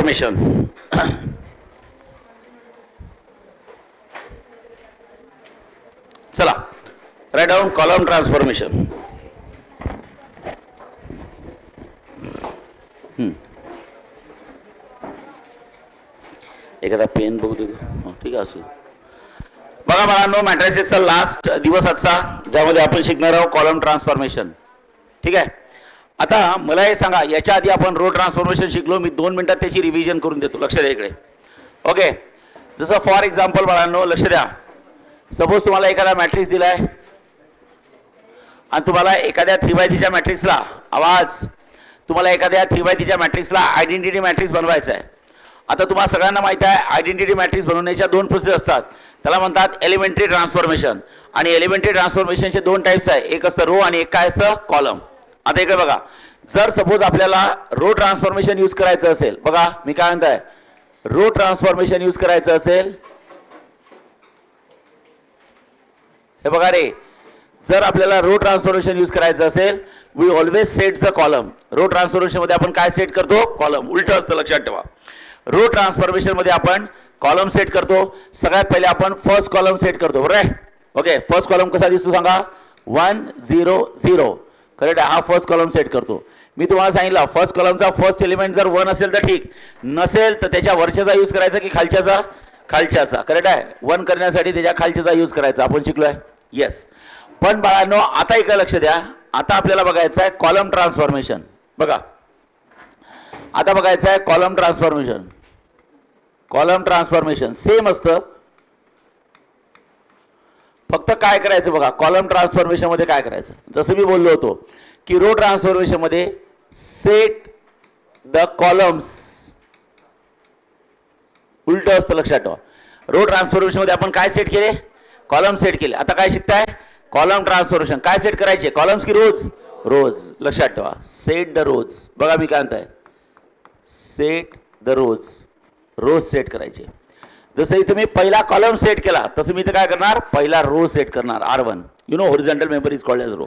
Transformation. चला write down column transformation. एखादा pen बघू दे. ठीक आहे असू. बघा बाळांनो, मॅट्रिसेसचा लास्ट दिवस आजचा, ज्यामध्ये आपण शिकणार आहोत कॉलम ट्रान्सफॉर्मेशन. ठीक आहे. आता मला हे सांगा, याच्या आधी आपण रो ट्रान्सफॉर्मेशन शिकलो. मी 2 मिनिटात त्याची रिव्हिजन करून देतो. लक्ष द्या इकडे. ओके. जसं फॉर एक्झाम्पल बाळांनो लक्ष द्या. सपोज तुम्हाला एखादा मॅट्रिक्स दिलाय आणि तुम्हाला एखाद्या 3x3च्या मॅट्रिक्सला तुम्हाला एखाद्या 3x3च्या मॅट्रिक्सला आयडेंटिटी मॅट्रिक्स बनवायचा आहे. आता तुम्हाला सगळ्यांना माहिती आहे आयडेंटिटी मॅट्रिक्स बनवण्याच्या 2 प्रोसेस असतात. त्याला म्हणतात एलिमेंटरी ट्रान्सफॉर्मेशन. आणि एलिमेंटरी ट्रान्सफॉर्मेशनचे 2 टाइप्स आहे. एक असतं रो आणि एक काय असतं कॉलम. आता इकडे बघा, जर सपोज आपल्याला रो ट्रान्सफॉर्मेशन यूज करायचं असेल, बघा मी काय म्हणताय, रो ट्रान्सफॉर्मेशन यूज करायचं असेल, हे बघा रे, जर आपल्याला रो ट्रान्सफॉर्मेशन यूज करायचं असेल, we always set the column. Row transformation मध्ये आपण काय सेट करतो, कॉलम. उलट असतं, लक्षात ठेवा. रो ट्रान्सफॉर्मेशन मध्ये आपण कॉलम सेट करतो. सगळ्यात पहिले आपण फर्स्ट कॉलम सेट करतो, बरोबर आहे. ओके. फर्स्ट कॉलम कसा दिसतो सांगा, 1 0 0. करेक्ट आहे. हा फर्स्ट कॉलम सेट करतो. मी तुम्हाला सांगितलं फर्स्ट कॉलमचा फर्स्ट एलिमेंट जर 1 असेल तर ठीक, नसेल तर त्याच्या वरच्याचा यूज करायचा की खालच्याचा, खालच्याचा. करेक्ट आहे. 1 करण्यासाठी त्याच्या खालच्याचा यूज करायचा, आपण शिकलोय. येस. पण बाळांनो आता इकडे लक्ष द्या. आता आपल्याला बघायचं आहे कॉलम ट्रान्सफॉर्मेशन. बघा आता बघायचं आहे column transformation. Column transformation same असतं, फक्त काय करायचं बघा. कॉलम ट्रान्सफॉर्मेशन मध्ये काय करायचं, जसं मी बोललो होतो की रो ट्रान्सफॉर्मेशन मध्ये सेट द कॉलम्स उलट असतं, लक्षात ठेवा. रो ट्रान्सफॉर्मेशन मध्ये आपण काय सेट केले, कॉलम सेट केले. आता काय शिकताय, कॉलम ट्रान्सफॉर्मेशन. काय सेट करायचे, कॉलम्स की रोज, रोज. लक्षात ठेवा, सेट द रोज. बघा मी काय म्हणताय, set the rows, rows set करायचे. जसं इथे मी पहिला कॉलम सेट केला, तसं मी इथे काय करणार, पहिला रो सेट करणार. R1 you know horizontal member is called as row.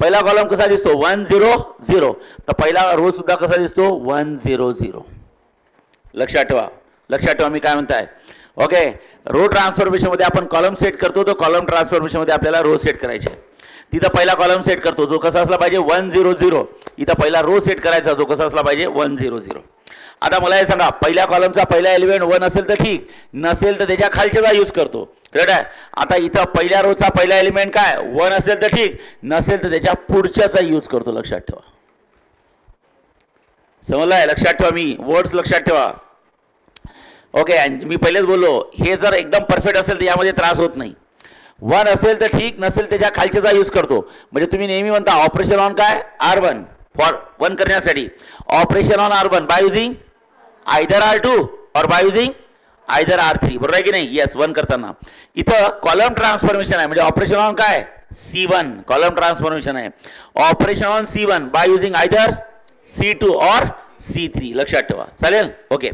पहिला कॉलम कसा दिसतो, 1 0 0. तर पहिला रो सुद्धा कसा दिसतो, 1 0 0. लक्षात ठेवा, लक्षात ठेवा मी काय म्हणताय. ओके. रो ट्रान्सफॉर्मेशन मध्ये आपण कॉलम सेट करतो, तो कॉलम ट्रान्सफॉर्मेशन मध्ये आपल्याला रो सेट करायचे. तिथं पहिला कॉलम सेट करतो जो कसा असला पाहिजे, 1 0 0. इथं पहिला रो सेट करायचा जो कसा असला पाहिजे, 1 0 0. आता मला हे सांगा, पहिल्या कॉलमचा पहिला एलिमेंट 1 असेल तर ठीक, नसेल तर त्याच्या खालच्याचा यूज करतो. करेक्ट आहे. आता इथं पहिल्या रोचा पहिला एलिमेंट काय 1 असेल तर ठीक, नसेल तर त्याच्या पुढच्याचा यूज करतो. लक्षात ठेवा. समजलंय, लक्षात ठेवा. मी वर्ड्स लक्षात ठेवा. ओके. मी पहिलेच बोललो, हे जर एकदम परफेक्ट असेल तर यामध्ये त्रास होत नाही. 1 असेल तर ठीक, नसेल त्याच्या खालच्याचा यूज करतो. म्हणजे तुम्ही नेहमी म्हणता ऑपरेशन ऑन काय, R1 फॉर 1 करण्यासाठी. Operation on R1 by using either R2 और बाय युजिंग आयदर R3. बरोबर आहे की नाही. येस. 1 करताना इथं कॉलम ट्रान्सफॉर्मेशन आहे, म्हणजे ऑपरेशन ऑन काय, C1. कॉलम ट्रान्सफॉर्मेशन आहे. Operation on C1 by using either C2 और C3. लक्षात ठेवा. चालेल. ओके.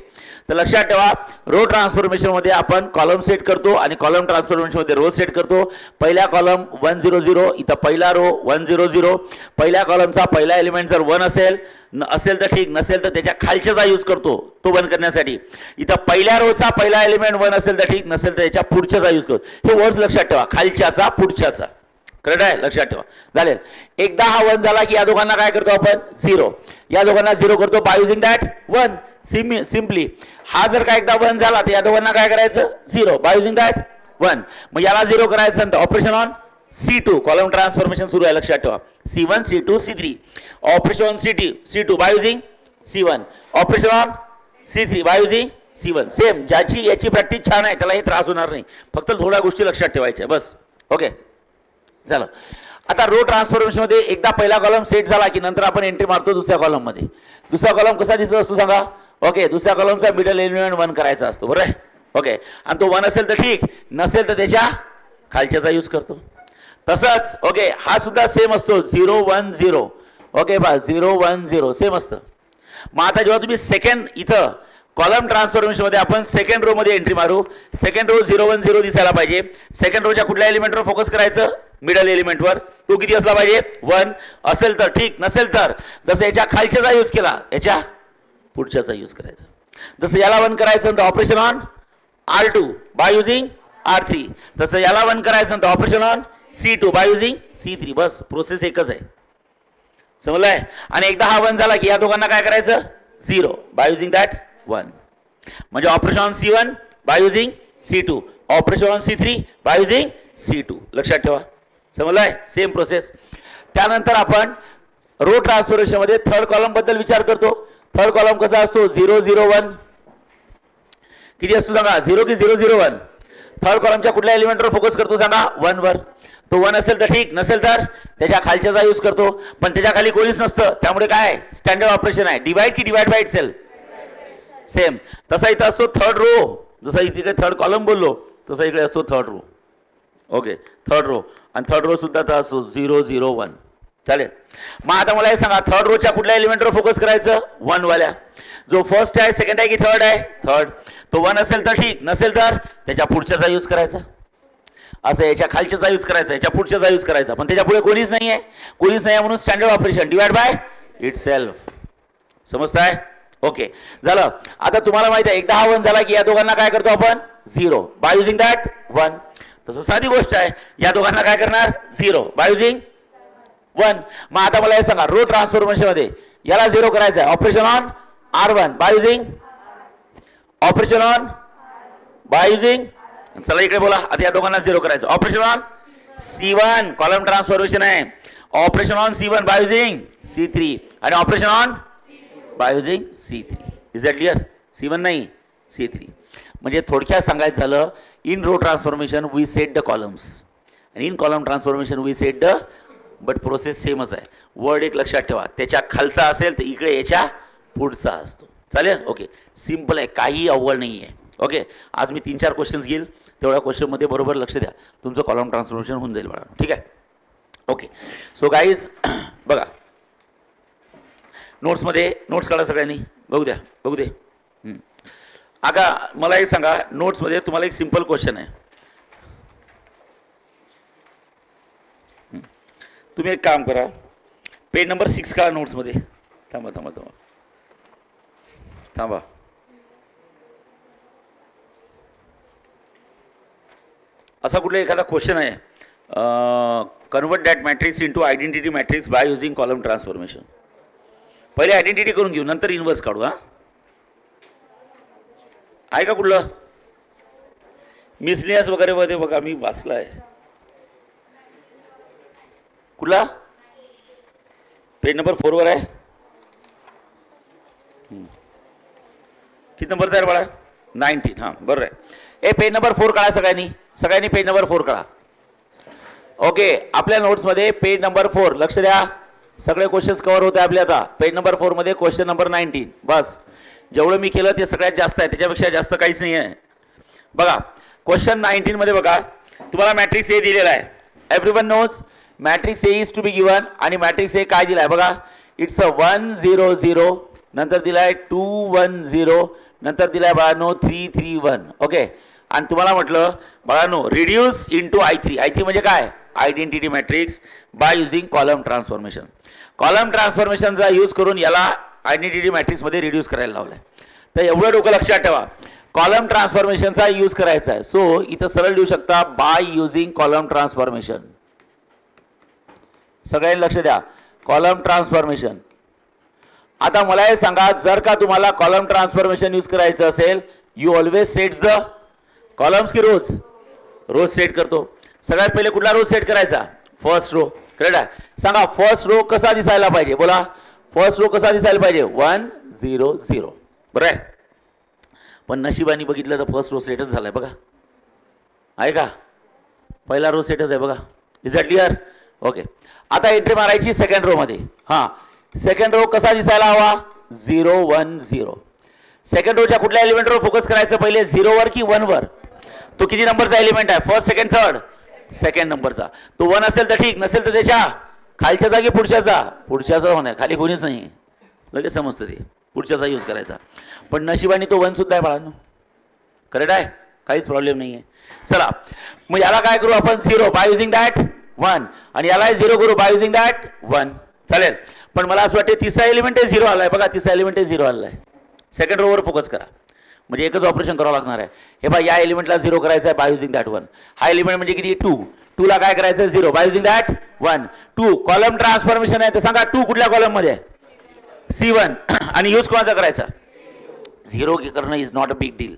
तर लक्षात ठेवा, रो ट्रान्सफॉर्मेशन मध्ये आपण कॉलम सेट करतो आणि कॉलम ट्रान्सफॉर्मेशन मध्ये रो सेट करतो. पहिला कॉलम 1 0 0, इथं पहिला रो 1 0 0. पहिल्या कॉलमचा पहिला एलिमेंट जर 1 असेल तर ठीक, नसेल तर त्याच्या खालच्याचा यूज करतो तो 1 करण्यासाठी. इथं पहिल्या रोचा पहिला एलिमेंट 1 असेल तर ठीक, नसेल तर त्याच्या पुढच्याचा यूज करतो. हे वर्ड्स लक्षात ठेवा, खालच्याचा पुढच्याचा. करेक्ट आहे. लक्षात ठेवा. चालेल. एकदा हा 1 झाला की या दोघांना काय करतो आपण, 0. या दोघांना 0 करतो बाय युजिंग दॅट 1. सिम्पली. हा जर का एकदा 1 झाला तर या दोघांना काय करायचं, 0 बाय युजिंग दॅट 1. मग याला 0 करायचं नंतर operation on C2. Column transformation सुरू आहे, लक्षात ठेवा. C1 C2 C3. Operation on C2 by using C1. Operation on C3 by using C1. Same. ज्याची याची प्रॅक्टिस छान आहे त्याला हे त्रास होणार नाही, फक्त थोड्या गोष्टी लक्षात ठेवायच्या बस. ओके. झालं. आता रो ट्रान्सफॉर्मेशन मध्ये एकदा पहिला कॉलम सेट झाला की नंतर आपण एंट्री मारतो दुसऱ्या कॉलम मध्ये. दुसरा कॉलम कसा दिसत असतो सांगा. ओके. दुसऱ्या कॉलमचा मिडल एलिमेंट 1 करायचा असतो, बरोबर आहे. ओके. आणि तो 1 असेल तर ठीक, नसेल तर त्याच्या खालच्याचा यूज करतो. तसंच ओके हा सुद्धा सेम असतो, 0 1 0. ओके बा, 0 1 0 सेम असतं. मग आता जेव्हा तुम्ही सेकंड इथं कॉलम ट्रान्सफॉर्मेशन मध्ये आपण सेकंड रो मध्ये एंट्री मारू. सेकंड रो 0 1 0 दिसायला पाहिजे. सेकंड रोच्या कुठल्या एलिमेंटवर फोकस करायचं, मिडल एलिमेंटवर. तो किती असला पाहिजे, 1 असेल तर ठीक, नसेल तर जसं याच्या खालच्याचा यूज केला याच्या पुढच्याचा यूज करायचा. जसं याला 1 करायचं तर operation on R2 by using R3, तसं याला 1 करायचं तर operation on C2 by using C3. Bus process एकच आहे, समजलंय. आणि एकदा हा 1 झाला की या दोघांना काय करायचं 0 बाय युजिंग दॅट 1. म्हणजे operation on C1 by using C2, operation on C3 by using C2. लक्षात ठेवा, समजलंय. Same process. त्यानंतर आपण रो ट्रान्सफॉर्मेशन मध्ये थर्ड कॉलम बद्दल विचार करतो. थर्ड कॉलम कसा असतो 0 0 1. किती असतो सांगा 0 की 0 0 1. थर्ड कॉलमच्या कुठल्या एलिमेंटवर फोकस करतो सांगा 1 वर. तो 1 असेल तर ठीक, नसेल तर त्याच्या खालच्याचा यूज करतो. पण त्याच्या खाली कोणीच नसतं, त्यामुळे काय स्टँडर्ड ऑपरेशन आहे. डिवाइड की डिवाइड बाय इटसेल्फ, सेम. तसा इथं असतो थर्ड रो. जसा इथे थर्ड कॉलम बोललो तसा इकडे असतो third row. Okay, third row. आणि थर्ड रो सुद्धा तर असतो 0 0 1. चालेल. मग आता मला हे सांगा थर्ड रोच्या कुठल्या एलिमेंटवर फोकस करायचं 1 वाल्या. जो फर्स्ट आहे, सेकंड आहे की थर्ड आहे, थर्ड. तो 1 असेल तर ठीक, नसेल तर त्याच्या पुढच्याचा यूज करायचा. असं याच्या खालच्याचा यूज करायचा, याच्या पुढच्याचा यूज करायचा. पण त्याच्या पुढे कोणीच नाही आहे, कोणीच नाही म्हणून standard operation divide by itself. समजताय? ओके, झालं. आता तुम्हाला माहिती आहे एकदा हा 1 झाला की या दोघांना काय करतो आपण 0 बाय युजिंग दॅट 1. तसं साधी गोष्ट आहे, या दोघांना काय करणार 0 बाय युजिंग 1. मग आता मला हे सांगा रो ट्रान्सफॉर्मेशन मध्ये याला 0 करायचं आहे, operation on R1 by using operation on by using. चला इकडे बोला. आता या दोघांना 0 करायचं, operation on C1 column transformation आहे, operation on C1 by using C3 आणि operation on by using C3. Is that clear? C1 नाही C3. म्हणजे थोडक्यात सांगायचं झालं in row transformation we set the columns आणि in column transformation we set the, but process सेमच आहे. Word एक लक्षात ठेवा, त्याच्या खालचा असेल तर इकडे याच्या पुढचा असतो. चालेल? ओके, सिंपल आहे, काही अवघड नाही आहे. ओके, आज मी 3-4 क्वेश्चन्स घेईल, तेवढ्या क्वेश्चनमध्ये बरोबर लक्ष द्या, तुमचं कॉलम ट्रान्सफॉर्मेशन होऊन जाईल बाळा. ठीक आहे? ओके, सो गाईज बघा नोट्समध्ये नोट्स काढा सगळ्यांनी, बघू द्या बघू दे. आता मला एक सांगा नोट्समध्ये तुम्हाला एक सिंपल क्वेश्चन आहे. तुम्ही एक काम करा, पेज नंबर 6 काढा नोट्समध्ये. थांबा थांबा थांबा थांबा. असा कुठला एखादा क्वेश्चन आहे, convert that matrix into identity matrix by using column transformation. पहिले आयडेंटिटी करून घेऊ, नंतर इन्व्हर्स काढू. हा आहे का कुठलं मिसलिनियस वगैरे मध्ये बघा मी वाचलं आहे. कुठला पेज नंबर 4 वर आहे. किती नंबरचा आहे बाळा 19. हां बरोबर आहे. पेज नंबर 4 काढा सगळ्यांनी, सगळ्यांनी पेज नंबर 4 काढा. ओके, आपल्या नोट्समध्ये पेज नंबर 4 लक्ष द्या, सगळे क्वेश्चन्स कव्हर होते आपले. आता पेज नंबर 4 मध्ये क्वेश्चन नंबर 19. बस जेवढं मी केलं ते सगळ्यात जास्त आहे, त्याच्यापेक्षा जास्त काहीच नाही आहे. बघा क्वेश्चन 19 मध्ये बघा तुम्हाला मॅट्रिक्स ए दिलेला आहे. Everyone knows matrix A is to be given आणि मॅट्रिक्स ए काय दिलाय बघा, इट्स अ 1 0 0, नंतर दिलाय 2 1 0, नंतर दिलाय बाळांनो 3 3 1. ओके, आणि तुम्हाला म्हटलं बाळांनो रिड्यूस इनटू I3. I3 म्हणजे काय identity matrix by using column transformation. Column ट्रान्सफॉर्मेशनचा यूज करून याला आयडेंटिटी मॅट्रिक्स मध्ये रिड्यूस करायला लावलाय. तर एवढं डोकं लक्षात ठेवा, कॉलम ट्रान्सफॉर्मेशनचा यूज करायचा आहे. सो इथं सरळ लिहू शकता बाय युजिंग कॉलम ट्रान्सफॉर्मेशन. सगळ्यांनी लक्ष द्या, कॉलम ट्रान्सफॉर्मेशन. आता मला हे सांगा जर का तुम्हाला कॉलम ट्रान्सफॉर्मेशन यूज करायचं असेल, you always sets the columns की रोज रोज सेट करतो. सगळ्यात पहिले कुठला रो सेट करायचा फर्स्ट रो. करेक्ट आहे? सांगा फर्स्ट रो कसा दिसायला पाहिजे, बोला फर्स्ट रो कसा दिसायला पाहिजे 1 0 0. बरं आहे, पण नशिबाने बघितलं तर फर्स्ट रो सेटच झालाय बघा. आहे का? पहिला रो सेटच आहे बघा. Is that clear? ओके, आता एंट्री मारायची सेकंड रो मध्ये. हां, सेकंड रो कसा दिसायला हवा 0 1 0. सेकंड रोच्या कुठल्या एलिमेंटवर फोकस करायचं पहिले 0 वर की 1 वर? तो किती नंबरचा एलिमेंट आहे, फर्स्ट सेकंड थर्ड? सेकंड नंबरचा. तो 1 असेल तर ठीक, नसेल तर त्याच्या खालच्या जागी पुढच्याचा होणार, खाली कोणीच नाही, लगेच समजतं ते पुढच्याचा यूज करायचा. पण नशिबाने तो 1 सुद्धा आहे बाळांनो. करेक्ट आहे, काहीच प्रॉब्लेम नाही आहे. चला मग याला काय करू आपण 0 बाय युजिंग दॅट 1 आणि याला 0 करू बाय युजिंग दॅट 1. चालेल, पण मला असं वाटतं तिसरा एलिमेंट 0 आलाय बघा, तिसरा एलिमेंट 0 आलाय. सेकंड रोवर फोकस करा, म्हणजे एकच ऑपरेशन करावं लागणार आहे. हे बघा, या एलिमेंटला 0 करायचं आहे बाय युजिंग दॅट 1. हा एलिमेंट म्हणजे किती 2. 2 ला काय करायचं आहे 0 by using that 1. 2 column transformation आहे, तर सांगा 2 कुठल्या कॉलम मध्ये आहे? C1. आणि यूज कोणाचा करायचा? 0 करणं is not a big deal.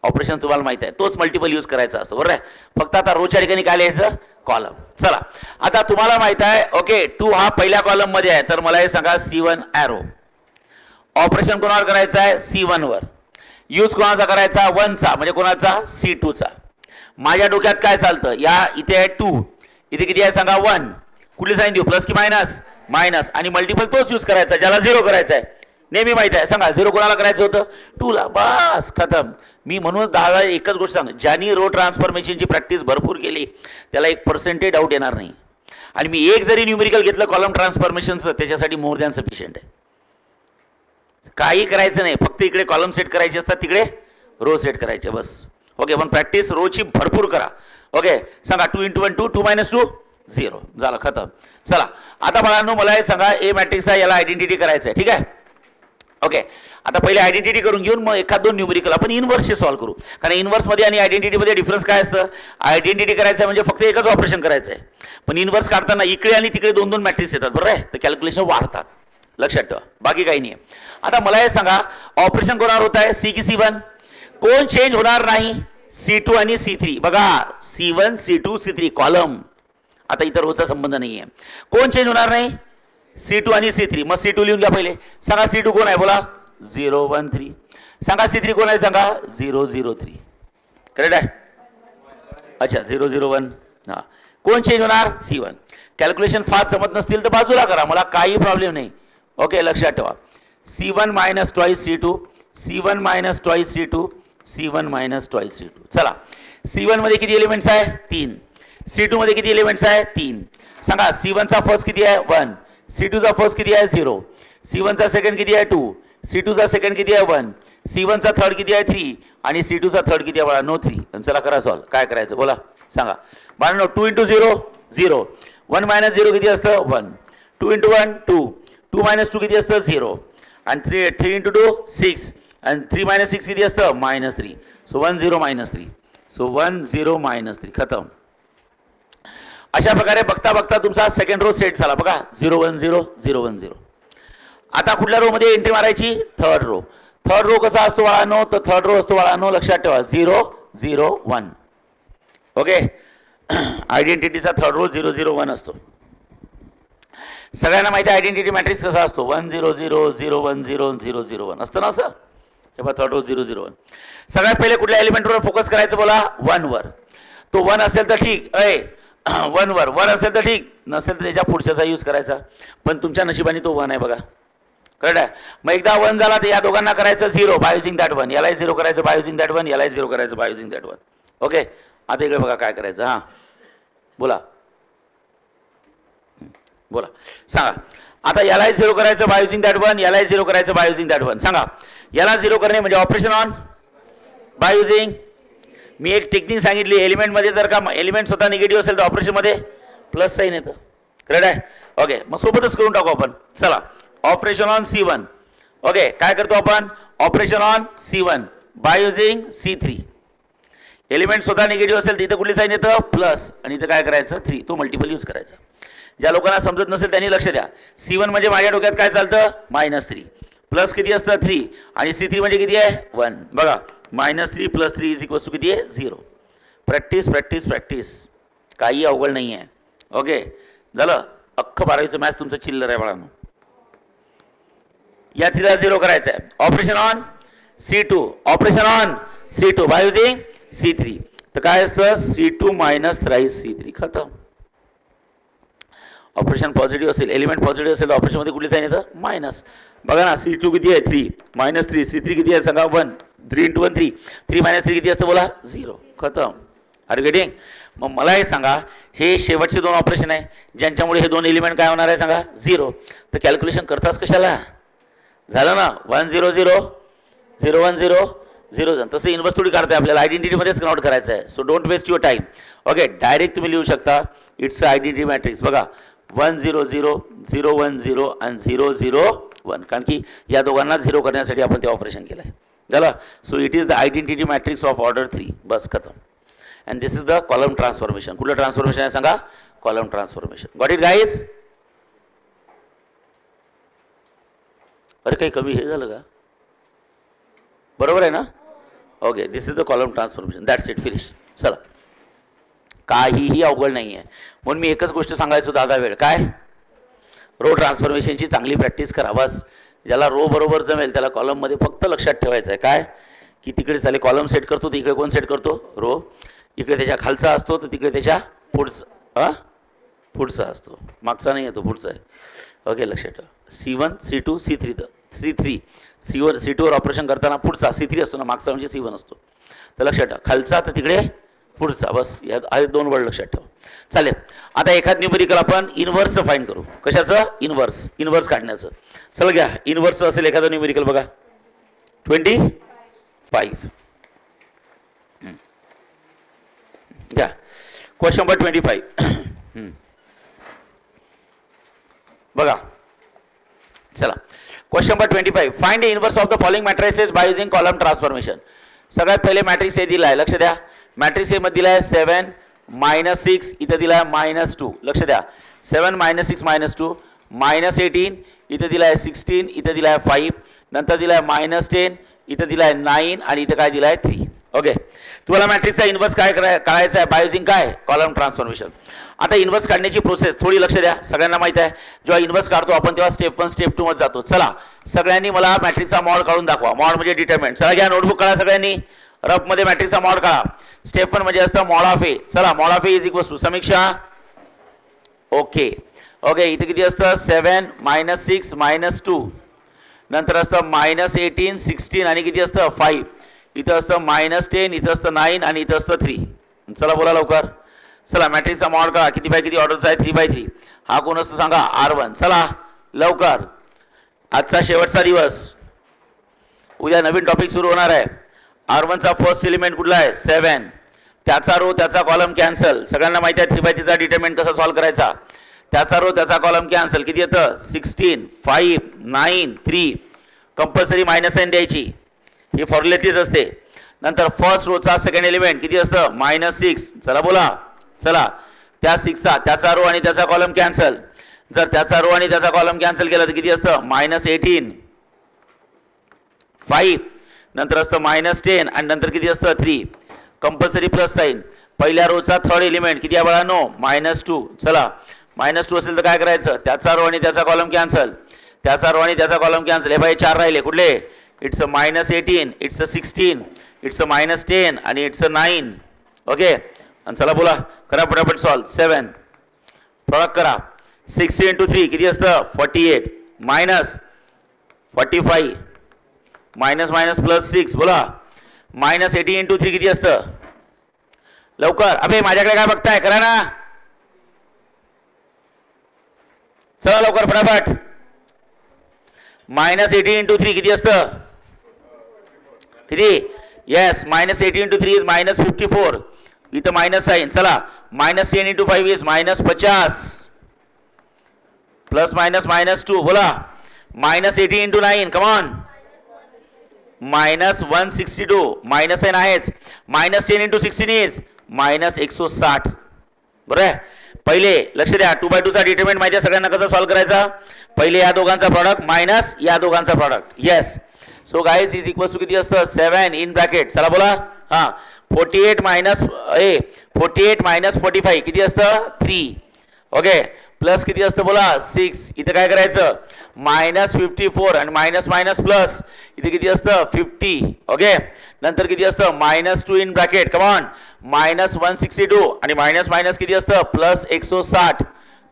Operation तुम्हाला माहित आहे, तोच मल्टिपल यूज करायचा असतो, बरोबर आहे. फक्त आता रोच्या ठिकाणी काय लिहायचं? कॉलम. चला आता तुम्हाला माहित आहे, ओके 2 हा पहिल्या कॉलम मध्ये आहे, तर मला हे सांगा C1 ॲरो. ऑपरेशन कोणावर करायचं आहे? C1 वर. यूज कोणाचा करायचा? 1 चा, म्हणजे कोणाचा? C2 चा. माझ्या डोक्यात काय चालतं? या इथे आहे 2, इथे किती आहे सांगा? 1. कुठली साईन देऊ? प्लस की मायनस? मायनस. आणि मल्टिपल तोच यूज करायचा ज्याला 0 करायचा आहे. नेहमी माहित आहे, सांगा 0 कोणाला करायचं होतं? 2 ला. बस खतम. मी म्हणून 10 एकच गोष्ट सांग, ज्यांनी रो ट्रान्सफॉर्मेशनची प्रॅक्टिस भरपूर केली त्याला 1% डाऊट येणार नाही. आणि मी एक जरी न्यूमेरिकल घेतलं कॉलम ट्रान्सफॉर्मेशनचं, त्याच्यासाठी मोर दॅन सफिशियंट आहे. काही करायचं नाही, फक्त इकडे कॉलम सेट करायचे असतात, तिकडे रो सेट करायचे बस. ओके, पण प्रॅक्टिस रोची भरपूर करा. ओके, सांगा 2 × 1 2, 2 - 2 0. झालं, खतम. चला आता बाळांनो मला हे सांगा, ए मॅट्रिक्स आहे, याला आयडेंटिटी करायचं आहे, ठीक आहे. ओके, आता पहिले आयडेंटिटी करून घेऊन मग एखाद 2 न्यूमेरिकल आपण इनव्हर्सचे सॉल्व्ह करू. कारण इनव्हर्समध्ये आणि आयडेंटिटीमध्ये डिफरन्स काय असतं? आयडेंटिटी करायचं आहे म्हणजे फक्त एकच ऑपरेशन करायचं आहे, पण इनव्हर्स काढताना इकडे आणि तिकडे 2-2 मॅट्रिक्स येतात, बरोबर आहे. तर कॅल्क्युलेशन वाढतात, लक्षात ठेवा, बाकी काही नाही. आता मला हे सांगा, ऑपरेशन कोणावर होत आहे? C की C1? कोण चेंज होणार नाही? C2 आणि C3. बघा C1 C2 C3 कॉलम. आता इतर रोचा संबंध नाही आहे. कोण चेंज होणार नाही? C2 आणि C3. मग C2 लिहून घ्या पहिले. सांगा C2 कोण आहे? बोला 0 1 3. सांगा C3 कोण आहे? सांगा 0 0 3. करेक्ट आहे? अच्छा 0 0 1. हां, कोण चेंज होणार? C1. कॅल्क्युलेशन फास्ट जमत नसतील तर बाजूला करा, मला काही प्रॉब्लेम नाही. ओके, लक्षात ठेवा. C1 - 2 C2, C1 - 2 C2, C1 - 2 C2. चला, C1 मध्ये किती एलिमेंट्स आहे? 3. C2 मध्ये किती एलिमेंट्स आहे? 3. सांगा C1 चा फर्स्ट किती आहे? 1. C2 चा फर्स्ट किती आहे? 0. C1 चा सेकंड किती आहे? 2. C2 चा सेकंड किती आहे? 1. C1 चा थर्ड किती आहे? 3. आणि C2 चा थर्ड किती आहे? बघा नो 3. चला करा सॉल्व. काय करायचं बोला, सांगा. बाळांनो 2 × 0 0. 1 - 0 किती असतं? 1. 2 × 1 2. 2 - 2 किती असतं? 0. आणि 3 × 2 6. आणि 3 - 6 किती असतं? -3. सो 1 0 -3. सो 1 0 -3. खतम. अशा प्रकारे बघता बघता तुमचा सेकंड रो सेट झाला. बघा 0 1 0 0 1 0. आता कुठल्या रो मध्ये एंट्री मारायची? Third row. थर्ड रो कसा असतो बाळांनो? तर थर्ड रो असतो बाळांनो, लक्षात ठेवा 0 0 1. ओके, आयडेंटिटीचा थर्ड रो 0 0 1 असतो. सगळ्यांना माहिती आहे आयडेंटिटी मॅट्रिक्स कसा असतो? 1 0 0 0 1 0 0 0 1 असतं ना असं. हे बघा थर्ड रो 0 0 1. सगळ्यात पहिले कुठल्या एलिमेंटवर फोकस करायचं बोला? 1 वर. तो 1 असेल तर ठीक, 1 वर. 1 असेल तर ठीक, नसेल तर त्याच्या पुढच्याचा यूज करायचा. पण तुमच्या नशिबाने तो 1 आहे बघा, कळलं आहे. मग एकदा 1 झाला तर या दोघांना करायचं 0 बाय युजिंग दॅट 1. यालाही 0 करायचं बाय युजिंग दॅट 1, यालाही 0 करायचं बाय युजिंग दॅट 1. ओके, आता इकडे बघा काय करायचं. हां बोला बोला, सांगा. आता यालाही 0 करायचं बाय युजिंग दॅट 1, यालाही 0 करायचं बाय युजिंग दॅट 1. सांगा, याला 0 करणे म्हणजे ऑपरेशन ऑन बाय युजिंग. मी एक टेक्निक सांगितली, एलिमेंटमध्ये जर का एलिमेंट स्वतः निगेटिव्ह असेल तर ऑपरेशनमध्ये प्लस साईन येतं, करेक्ट आहे. ओके, मग सोबतच करून टाकू आपण. चला, ऑपरेशन ऑन C1. ओके, काय करतो आपण? Operation on C1 by using C3. Element स्वतः निगेटिव्ह असेल तर इथं कुठली साईन येतं? प्लस. आणि इथं काय करायचं? 3. तो मल्टिपल यूज करायचा. ज्या लोकांना समजत नसेल त्यांनी लक्ष द्या. C1 म्हणजे माझ्या डोक्यात काय चालतं? -3. प्लस किती असतं? 3. आणि C3 म्हणजे किती आहे? 1. बघा -3 + 3 = किती आहे? 0. प्रॅक्टिस प्रॅक्टिस प्रॅक्टिस, काही अवघड नाही आहे. ओके, झालं. अख्खं 12वीचं मॅथ्स तुमचं चिल्लर आहे बाळांनो. या 3ला 0 करायचं आहे. Operation on C2. Operation on C2 by using C3. तर काय असतं? C2 - 3 C3. खतम. ऑपरेशन पॉझिटिव्ह असेल, एलिमेंट पॉझिटिव्ह असेल तर ऑपरेशनमध्ये कुठली साईन येतं? मायनस. बघा ना, C2 किती आहे? 3 -3. C3 किती आहे सांगा? 1. 3 × 1 3. 3 - 3 किती असतं बोला? 0. खतम. Are getting? मग मला हे सांगा, हे शेवटचे 2 ऑपरेशन आहे ज्यांच्यामुळे हे 2 एलिमेंट काय होणार आहे सांगा? 0. तर कॅल्क्युलेशन करताच कशाला? झालं ना, 1 0 0 0 1 0 0 1. तसं इन्व्हर्स थोडी काढताय, आपल्याला आयडेंटिटीमध्येच कन्वर्ट करायचं आहे. So don't waste your time. Okay, direct तुम्ही लिहू शकता. It's a identity matrix. बघा 1 0 0 0 1 0 आणि 0 0 1, कारण की या दोघांना 0 करण्यासाठी आपण ते ऑपरेशन केलं आहे. झालं. So it is the identity matrix of order 3. बस खतम. And this is the column transformation. कुठलं ट्रान्सफॉर्मेशन आहे सांगा? Column transformation. Got it guys? अरे काही कमी हे झालं का? बरोबर आहे ना? Okay, this is the column transformation. That's it, finish. चला, काहीही अवघड नाही आहे. म्हणून मी एकच गोष्ट सांगायचो दादा वेळ, काय? रो ट्रान्सफॉर्मेशनची चांगली प्रॅक्टिस करा. बस ज्याला रो बरोबर जमेल त्याला कॉलममध्ये फक्त लक्षात ठेवायचं आहे काय, की तिकडे झाले कॉलम सेट करतो तर इकडे कोण सेट करतो? रो. इकडे त्याच्या खालचा असतो तर तिकडे त्याच्या पुढचा असतो, मागचा नाही येतो, पुढचा आहे. ओके, लक्षात ठेवा. C1 C2 C3 C1 C2 वर ऑपरेशन करताना पुढचा C3 असतो ना, मागचा म्हणजे C1 असतो. तर लक्षात ठेवा, खालचा तर तिकडे पुढचा. बस या 2 वर्ड लक्षात ठेवा. चालेल. आता एखाद न्यूमेरिकल आपण इनव्हर्स फाइंड करू. कशाचं? इनव्हर्स काढण्याचं. चला घ्या, इनव्हर्स असेल एखादं न्यूमेरिकल बघा. 25 घ्या. क्वेश्चन नंबर 25 बघा. चला, question number 25. Find the inverse of the following matrices bye using column transformation. सगळ्यात पहिले मॅट्रिक्स ए दिला आहे, लक्ष द्या. मॅट्रिक्स ए मध्ये दिला आहे 7 -6, इथं दिला आहे -2. लक्ष द्या, 7 -6 -2, -18, इथं दिला आहे 16, इथं दिला आहे 5, नंतर दिला आहे -10, इथं दिला आहे 9 आणि इथं काय दिला आहे 3. ओके, तुम्हाला मॅट्रिक्सचा इन्व्हर्स काय काढायचा आहे? बाय युजिंग काय? Column transformation. आता इन्व्हर्स काढण्याची प्रोसेस थोडी लक्ष द्या. सगळ्यांना माहिती आहे जेव्हा इन्व्हर्स काढतो आपण तेव्हा स्टेप 1 स्टेप 2 मध्ये जातो. चला, सगळ्यांनी मला मॅट्रिक्सचा मॉड काढून दाखवा. मॉड म्हणजे डिटरमिनंट. चला घ्या, नोटबुक काढा सगळ्यांनी. रफ मध्ये मॅट्रिक्सचा मॉड काढा. स्टेप 1 म्हणजे असतं मॉड ऑफ ए. चला, mod of A is equals to Samiksha. Okay, इथे किती असतं? 7 -6 -2, नंतर असतं -18 16 आणि किती असतं? 5. इथं असतं -10, इथं असतं 9 आणि इथं असतं 3. चला बोला लवकर. चला, मॅट्रिक्सचा मॉड काढा. किती बाय किती ऑर्डरचा आहे? 3/3. हा कोण असतो सांगा? R1. चला लवकर, आजचा शेवटचा दिवस. उद्या नवीन टॉपिक सुरू होणार आहे. R1 चा फर्स्ट एलिमेंट कुठला आहे? 7. त्याचा रो त्याचा कॉलम कॅन्सल. सगळ्यांना माहिती आहे 3/3 चा डिटरमिनंट कसा सॉल्व्ह करायचा. त्याचा रो त्याचा कॉलम कॅन्सल. किती येतं? 16 5 9 3. कंपल्सरी मायनस साइन द्यायची, ही फॉर्म्युलेतलीच असते. नंतर फर्स्ट रोचा सेकंड एलिमेंट किती असतं? -6. चला बोला. चला, त्या 6चा त्याचा रो आणि त्याचा कॉलम कॅन्सल. जर त्याचा रो आणि त्याचा कॉलम कॅन्सल केला तर किती असतं? -18 5, नंतर असतं -10 आणि नंतर किती असतं? 3. Compulsory plus sign. पहिल्या रोचा थर्ड एलिमेंट किती आहे बाळांनो? -2. चला, -2 असेल तर काय करायचं? त्याचा रो आणि त्याचा कॉलम कॅन्सल. त्याचा रो आणि त्याचा कॉलम कॅन्सल. हे बाई 4 राहिले. कुठले? It's a -18, it's a 16, it's a -10 आणि इट्स अ 9. ओके, आणि चला बोला, करा फटाफट सॉल्व. 7 प्रॉडक्ट करा. 60 × 3 किती असतं? 48 -45 मायनस प्लस 6. बोला, -18 × 3 किती असतं? लवकर. अबे माझ्याकडे काय बघताय? करा ना. चला लवकर फटाफट. -18 × 3 किती असतं? किती? Yes, -18 × 3 is -54. इथं मायनस साइन. चला, -10 × 5 इज -50 प्लस -2. बोला, -18 × 9 कमॉन -162. मायनस साइन आहेच. -10 × 16 इज -160. बरोबर आहे. पहिले लक्ष द्या, 2/2 चा डिटरमिनंट माहिती आहे सगळ्यांना कसा सॉल्व्ह करायचा? पहिले या दोघांचा प्रॉडक्ट मायनस या दोघांचा product. Yes. So guys is equals to किती असतं? 7 इन ब्रॅकेट. चला बोला. हां, 48 - 45 किती असतं? 3. ओके, प्लस किती असतं बोला? 6. इथं काय करायचं? -54 आणि मायनस प्लस इथे किती असतं? 50. ओके, नंतर किती असतं? -2 इन ब्रॅकेट. कमॉन, -162 आणि मायनस किती असतं? प्लस 160.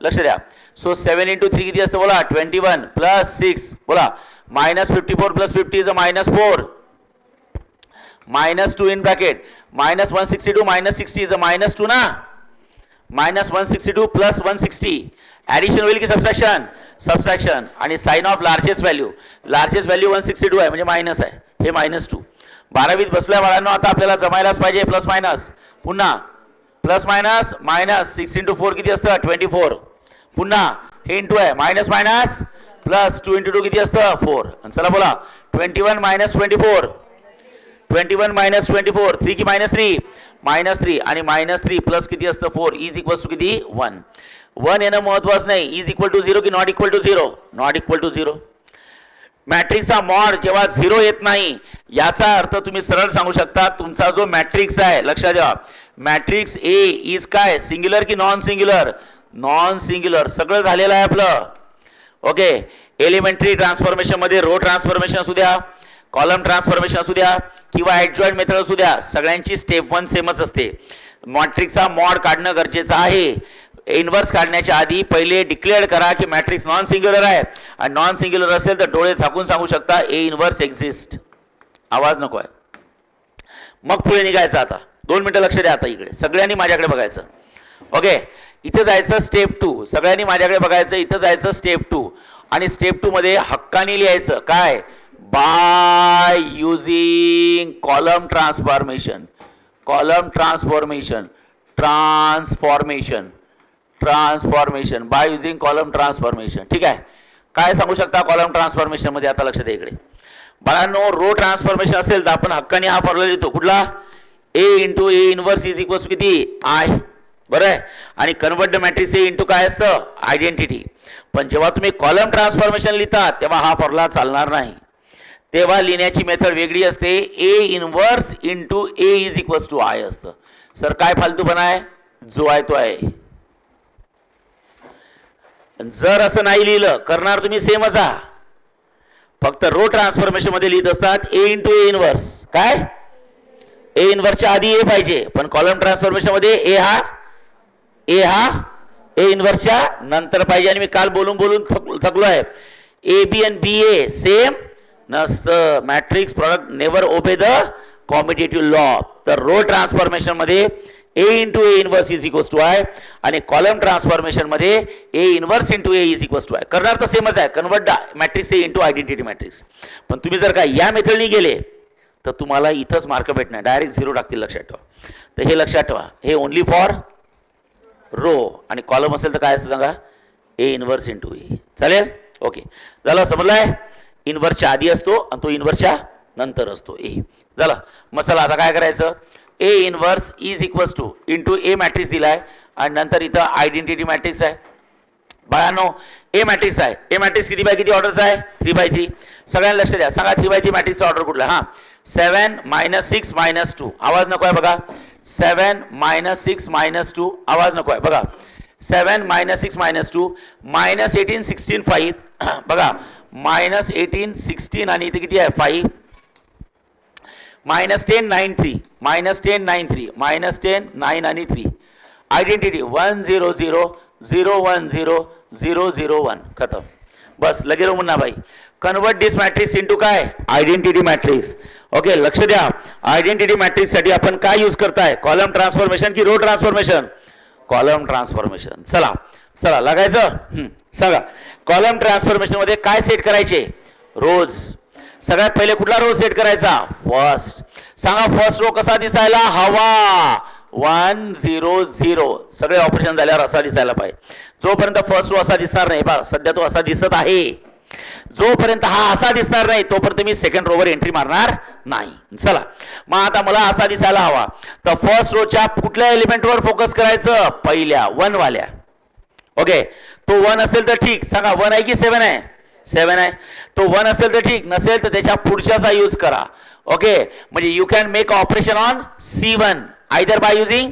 लक्ष द्या. सो 7 × 3 किती असतं बोला? 21 प्लस 6. बोला, -54 plus 50 is a -4. -2 in bracket. -162 -60 is a -2 ना. -162 प्लस 160. ॲडिशन होईल की सबट्रॅक्शन? सबट्रॅक्शन. आणि sign of largest value. Largest value 162 आहे म्हणजे मायनस आहे. हे -2. 12वीत बसलोय बाळांनो. आता आपल्याला जमायलाच पाहिजे प्लस मायनस. पुन्हा प्लस मायनस 6 × 4 किती असतं? 24. पुन्हा हे इंटू आहे. -, प्लस 2 × 2 किती असतं 4. चला बोला 21 - 24, 21 - 24, 3 की -3, -3 आणि -3 प्लस किती असतं 4 इज इक्वल टू किती 1. 1 येणं महत्वाचं नाही. इज इक्वल टू 0 की not equal to 0, not equal to 0. मॅट्रिक्सचा मॉड जेव्हा 0 येत नाही याचा अर्थ तुम्ही सरळ सांगू शकता तुमचा जो मॅट्रिक्स आहे, लक्षात घ्या, मॅट्रिक्स ए इज काय सिंग्युलर की नॉन सिंग्युलर, नॉन सिंग्युलर. सगळं झालेलं आहे आपलं. ओके, एलिमेंटरी ट्रान्सफॉर्मेशन मध्ये रो ट्रान्सफॉर्मेशन असू द्या, कॉलम ट्रान्सफॉर्मेशन असू द्या किंवा ॲडजॉइंट मेथड असू द्या, सगळ्यांची स्टेप 1 सेमच असते. मॅट्रिक्सचा मॉड काढणं गरजेचं आहे. इन्व्हर्स काढण्याच्या आधी पहिले डिक्लेअर करा की मॅट्रिक्स नॉन सिंग्युलर आहे, आणि नॉन सिंग्युलर असेल तर डोळे झाकून सांगू शकता ए इन्व्हर्स एक्झिस्ट. आवाज नको आहे. मग पुढे निघायचं. आता 2 मिनिटं लक्ष द्या. आता इकडे सगळ्यांनी माझ्याकडे बघायचं. ओके, इथं जायचं स्टेप 2. सगळ्यांनी माझ्याकडे बघायचं. इथं जायचं स्टेप 2 आणि स्टेप 2 मध्ये हक्काने लिहायचं काय, bye using column transformation, column transformation, transformation, transformation, bye using column transformation. ठीक आहे, काय सांगू शकता कॉलम ट्रान्सफॉर्मेशन मध्ये? आता लक्ष द्या इकडे बाळांनो. रो ट्रान्सफॉर्मेशन असेल तर आपण हक्काने हा फॉर्म्युला लिहितो. कुठला? A into A inverse is equal to किती आय, बरं आहे. आणि convert the matrix A into काय असतं आयडेंटिटी. पण जेव्हा तुम्ही कॉलम ट्रान्सफॉर्मेशन लिहिता तेव्हा हा फॉर्म्युला चालणार नाही. तेव्हा लिहिण्याची मेथड वेगळी असते. A inverse into A is equal to I असतं. सर काय फालतूपणा आहे? जो आहे तो आहे. जर असं नाही लिहिलं करणार तुम्ही सेमच आहात. फक्त रो ट्रान्सफॉर्मेशन मध्ये लिहित असतात ए इंटू ए इन्व्हर्स. काय? ए इन्व्हर्सच्या आधी ए पाहिजे, पण कॉलम ट्रान्सफॉर्मेशन मध्ये ए हा ए इन्व्हर्सच्या नंतर पाहिजे. आणि मी काल बोलून थकलो आहे. ए बी आणि बी ए सेम नसतं. Matrix product never obey the commutative law. तर रो ट्रान्सफॉर्मेशन मध्ये A into A inverse is equals to I आणि कॉलम ट्रान्सफॉर्मेशन मध्ये A inverse into A is equals to I. करणार तर सेमच आहे, convert matrix A into identity matrix. पण तुम्ही जर का या मेथडनी गेले तर तुम्हाला इथंच मार्क भेटणार, डायरेक्ट 0 टाकतील. लक्षात ठेवा. तर हे लक्षात ठेवा, हे ओनली फॉर रो. आणि कॉलम असेल तर काय असतं सांगा, ए इन्व्हर्स इंटू ए. चालेल? ओके, झालं, समजलंय? इन्व्हर्सच्या आधी असतो आणि तो इन्व्हर्सच्या नंतर असतो ए. झालं. मग चला आता काय करायचं, A inverse is equals to into A matrix दिलाय आणि नंतर इथं आयडेंटिटी मॅट्रिक्स आहे. बाळांनो ए मॅट्रिक्स आहे. ए मॅट्रिक्स किती बाय किती ऑर्डरचा आहे? 3/3. सगळ्यांना लक्ष द्या. सांगा 3/3 मॅट्रिक्सचा ऑर्डर कुठला? हां, 7 - 6 - 2. आवाज नको आहे बघा. 7 - 6 - 2. आवाज नको आहे बघा. 7 - 6 - 2 -18 16 5. बघा -18 16 आणि इथे किती आहे 5. -10 9 3 -10 9 3 -10 9 आणि 3. आयडेंटिटी 1 0 0 0 1 0 0 0 1. खतम. बस लगे रो मुन्ना भाई. कन्वर्ट दिस मॅट्रिक्स इंटू काय आयडेंटिटी मॅट्रिक्स. ओके, लक्ष द्या. आयडेंटिटी मॅट्रिक्स साठी आपण काय यूज करताय? कॉलम ट्रान्सफॉर्मेशन की रो ट्रान्सफॉर्मेशन? Column transformation. चला चला लागायचं. सांगा कॉलम ट्रान्सफॉर्मेशन मध्ये काय सेट करायचे? रोज. सगळ्यात पहिले कुठला रो सेट करायचा? फर्स्ट. सांगा फर्स्ट रो कसा दिसायला हवा? 1 0 0. सगळे ऑपरेशन झाल्यावर असा दिसायला पाहिजे. जोपर्यंत फर्स्ट रो असा दिसणार नाही, बघा सध्या तो असा दिसत आहे, जोपर्यंत हा असा दिसणार नाही तोपर्यंत मी सेकंड रोवर एंट्री मारणार नाही. चला मग आता मला असा दिसायला हवा, तर फर्स्ट रोच्या कुठल्या एलिमेंटवर फोकस करायचं? पहिल्या 1 वाल्या. ओके, तो 1 असेल तर ठीक. सांगा 1 आहे की 7 आहे? 7 आहे. तो 1 असेल तर ठीक, नसेल तर त्याच्या पुढच्याचा यूज करा. ओके, म्हणजे you can make operation on C1 either by using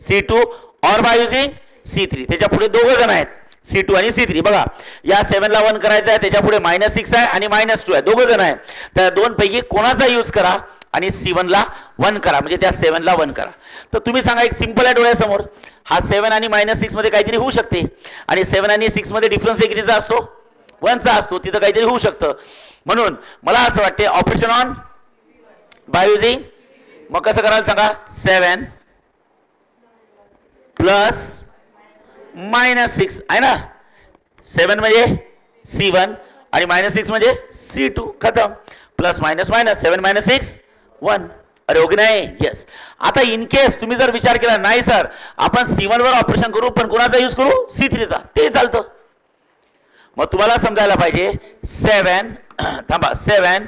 C2 और बाय युजिंग C3. त्याच्या पुढे दोघं जण आहेत, C2 आणि C3. बघा या 7 ला 1 करायचं आहे, त्याच्या पुढे -6 आहे आणि -2 आहे, दोघं जण आहे. त्या दोन पैकी कोणाचा यूज करा आणि C1 ला 1 करा, म्हणजे त्या 7 ला 1 करा. तर तुम्ही सांगा, एक सिंपल आहे डोळ्यासमोर, हा 7 आणि -6 मध्ये काहीतरी होऊ शकते. आणि 7 आणि 6 मध्ये डिफरन्स कितीचा असतो? 1चा असतो. तिथं काहीतरी होऊ शकतं. म्हणून मला असं वाटते ऑपरेशन ऑन बाय युजिंग. मग कसं करायला सांगा? 7 प्लस -6 आहे ना. 7 म्हणजे C1 आणि -6 म्हणजे C2. खतम. Plus minus minus 7 - 6 1. अरे ओके नाही? येस. आता इन केस तुम्ही जर विचार केला नाही सर आपण C1 वर ऑपरेशन करू पण कोणाचा यूज करू? C3 चा, ते चालतं. मग तुम्हाला समजायला पाहिजे 7 थांबा 7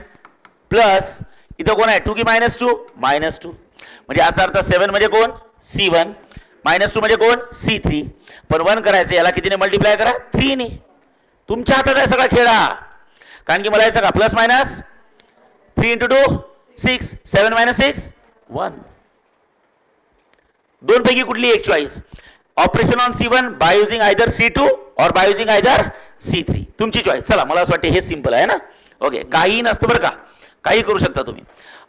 प्लस इथं कोण आहे 2 की -2 -2 म्हणजे याचा अर्थ 7 म्हणजे कोण C1 -2 म्हणजे कोण C3 पण 1 करायचं याला कितीने मल्टिप्लाय करा 3 ने तुमच्या हातात आहे सगळा खेळा कारण की मला हे सांगा प्लस मायनस 3 × 2 6 7 - 6 1 दोन पैकी कुठली एक choice operation on C1 by using either C2 और बाय युजिंग आयदर C3 तुमची चॉईस चला मला असं वाटतं हे सिंपल आहे ना ओके काही नसतं बरं का काही करू शकता तुम्ही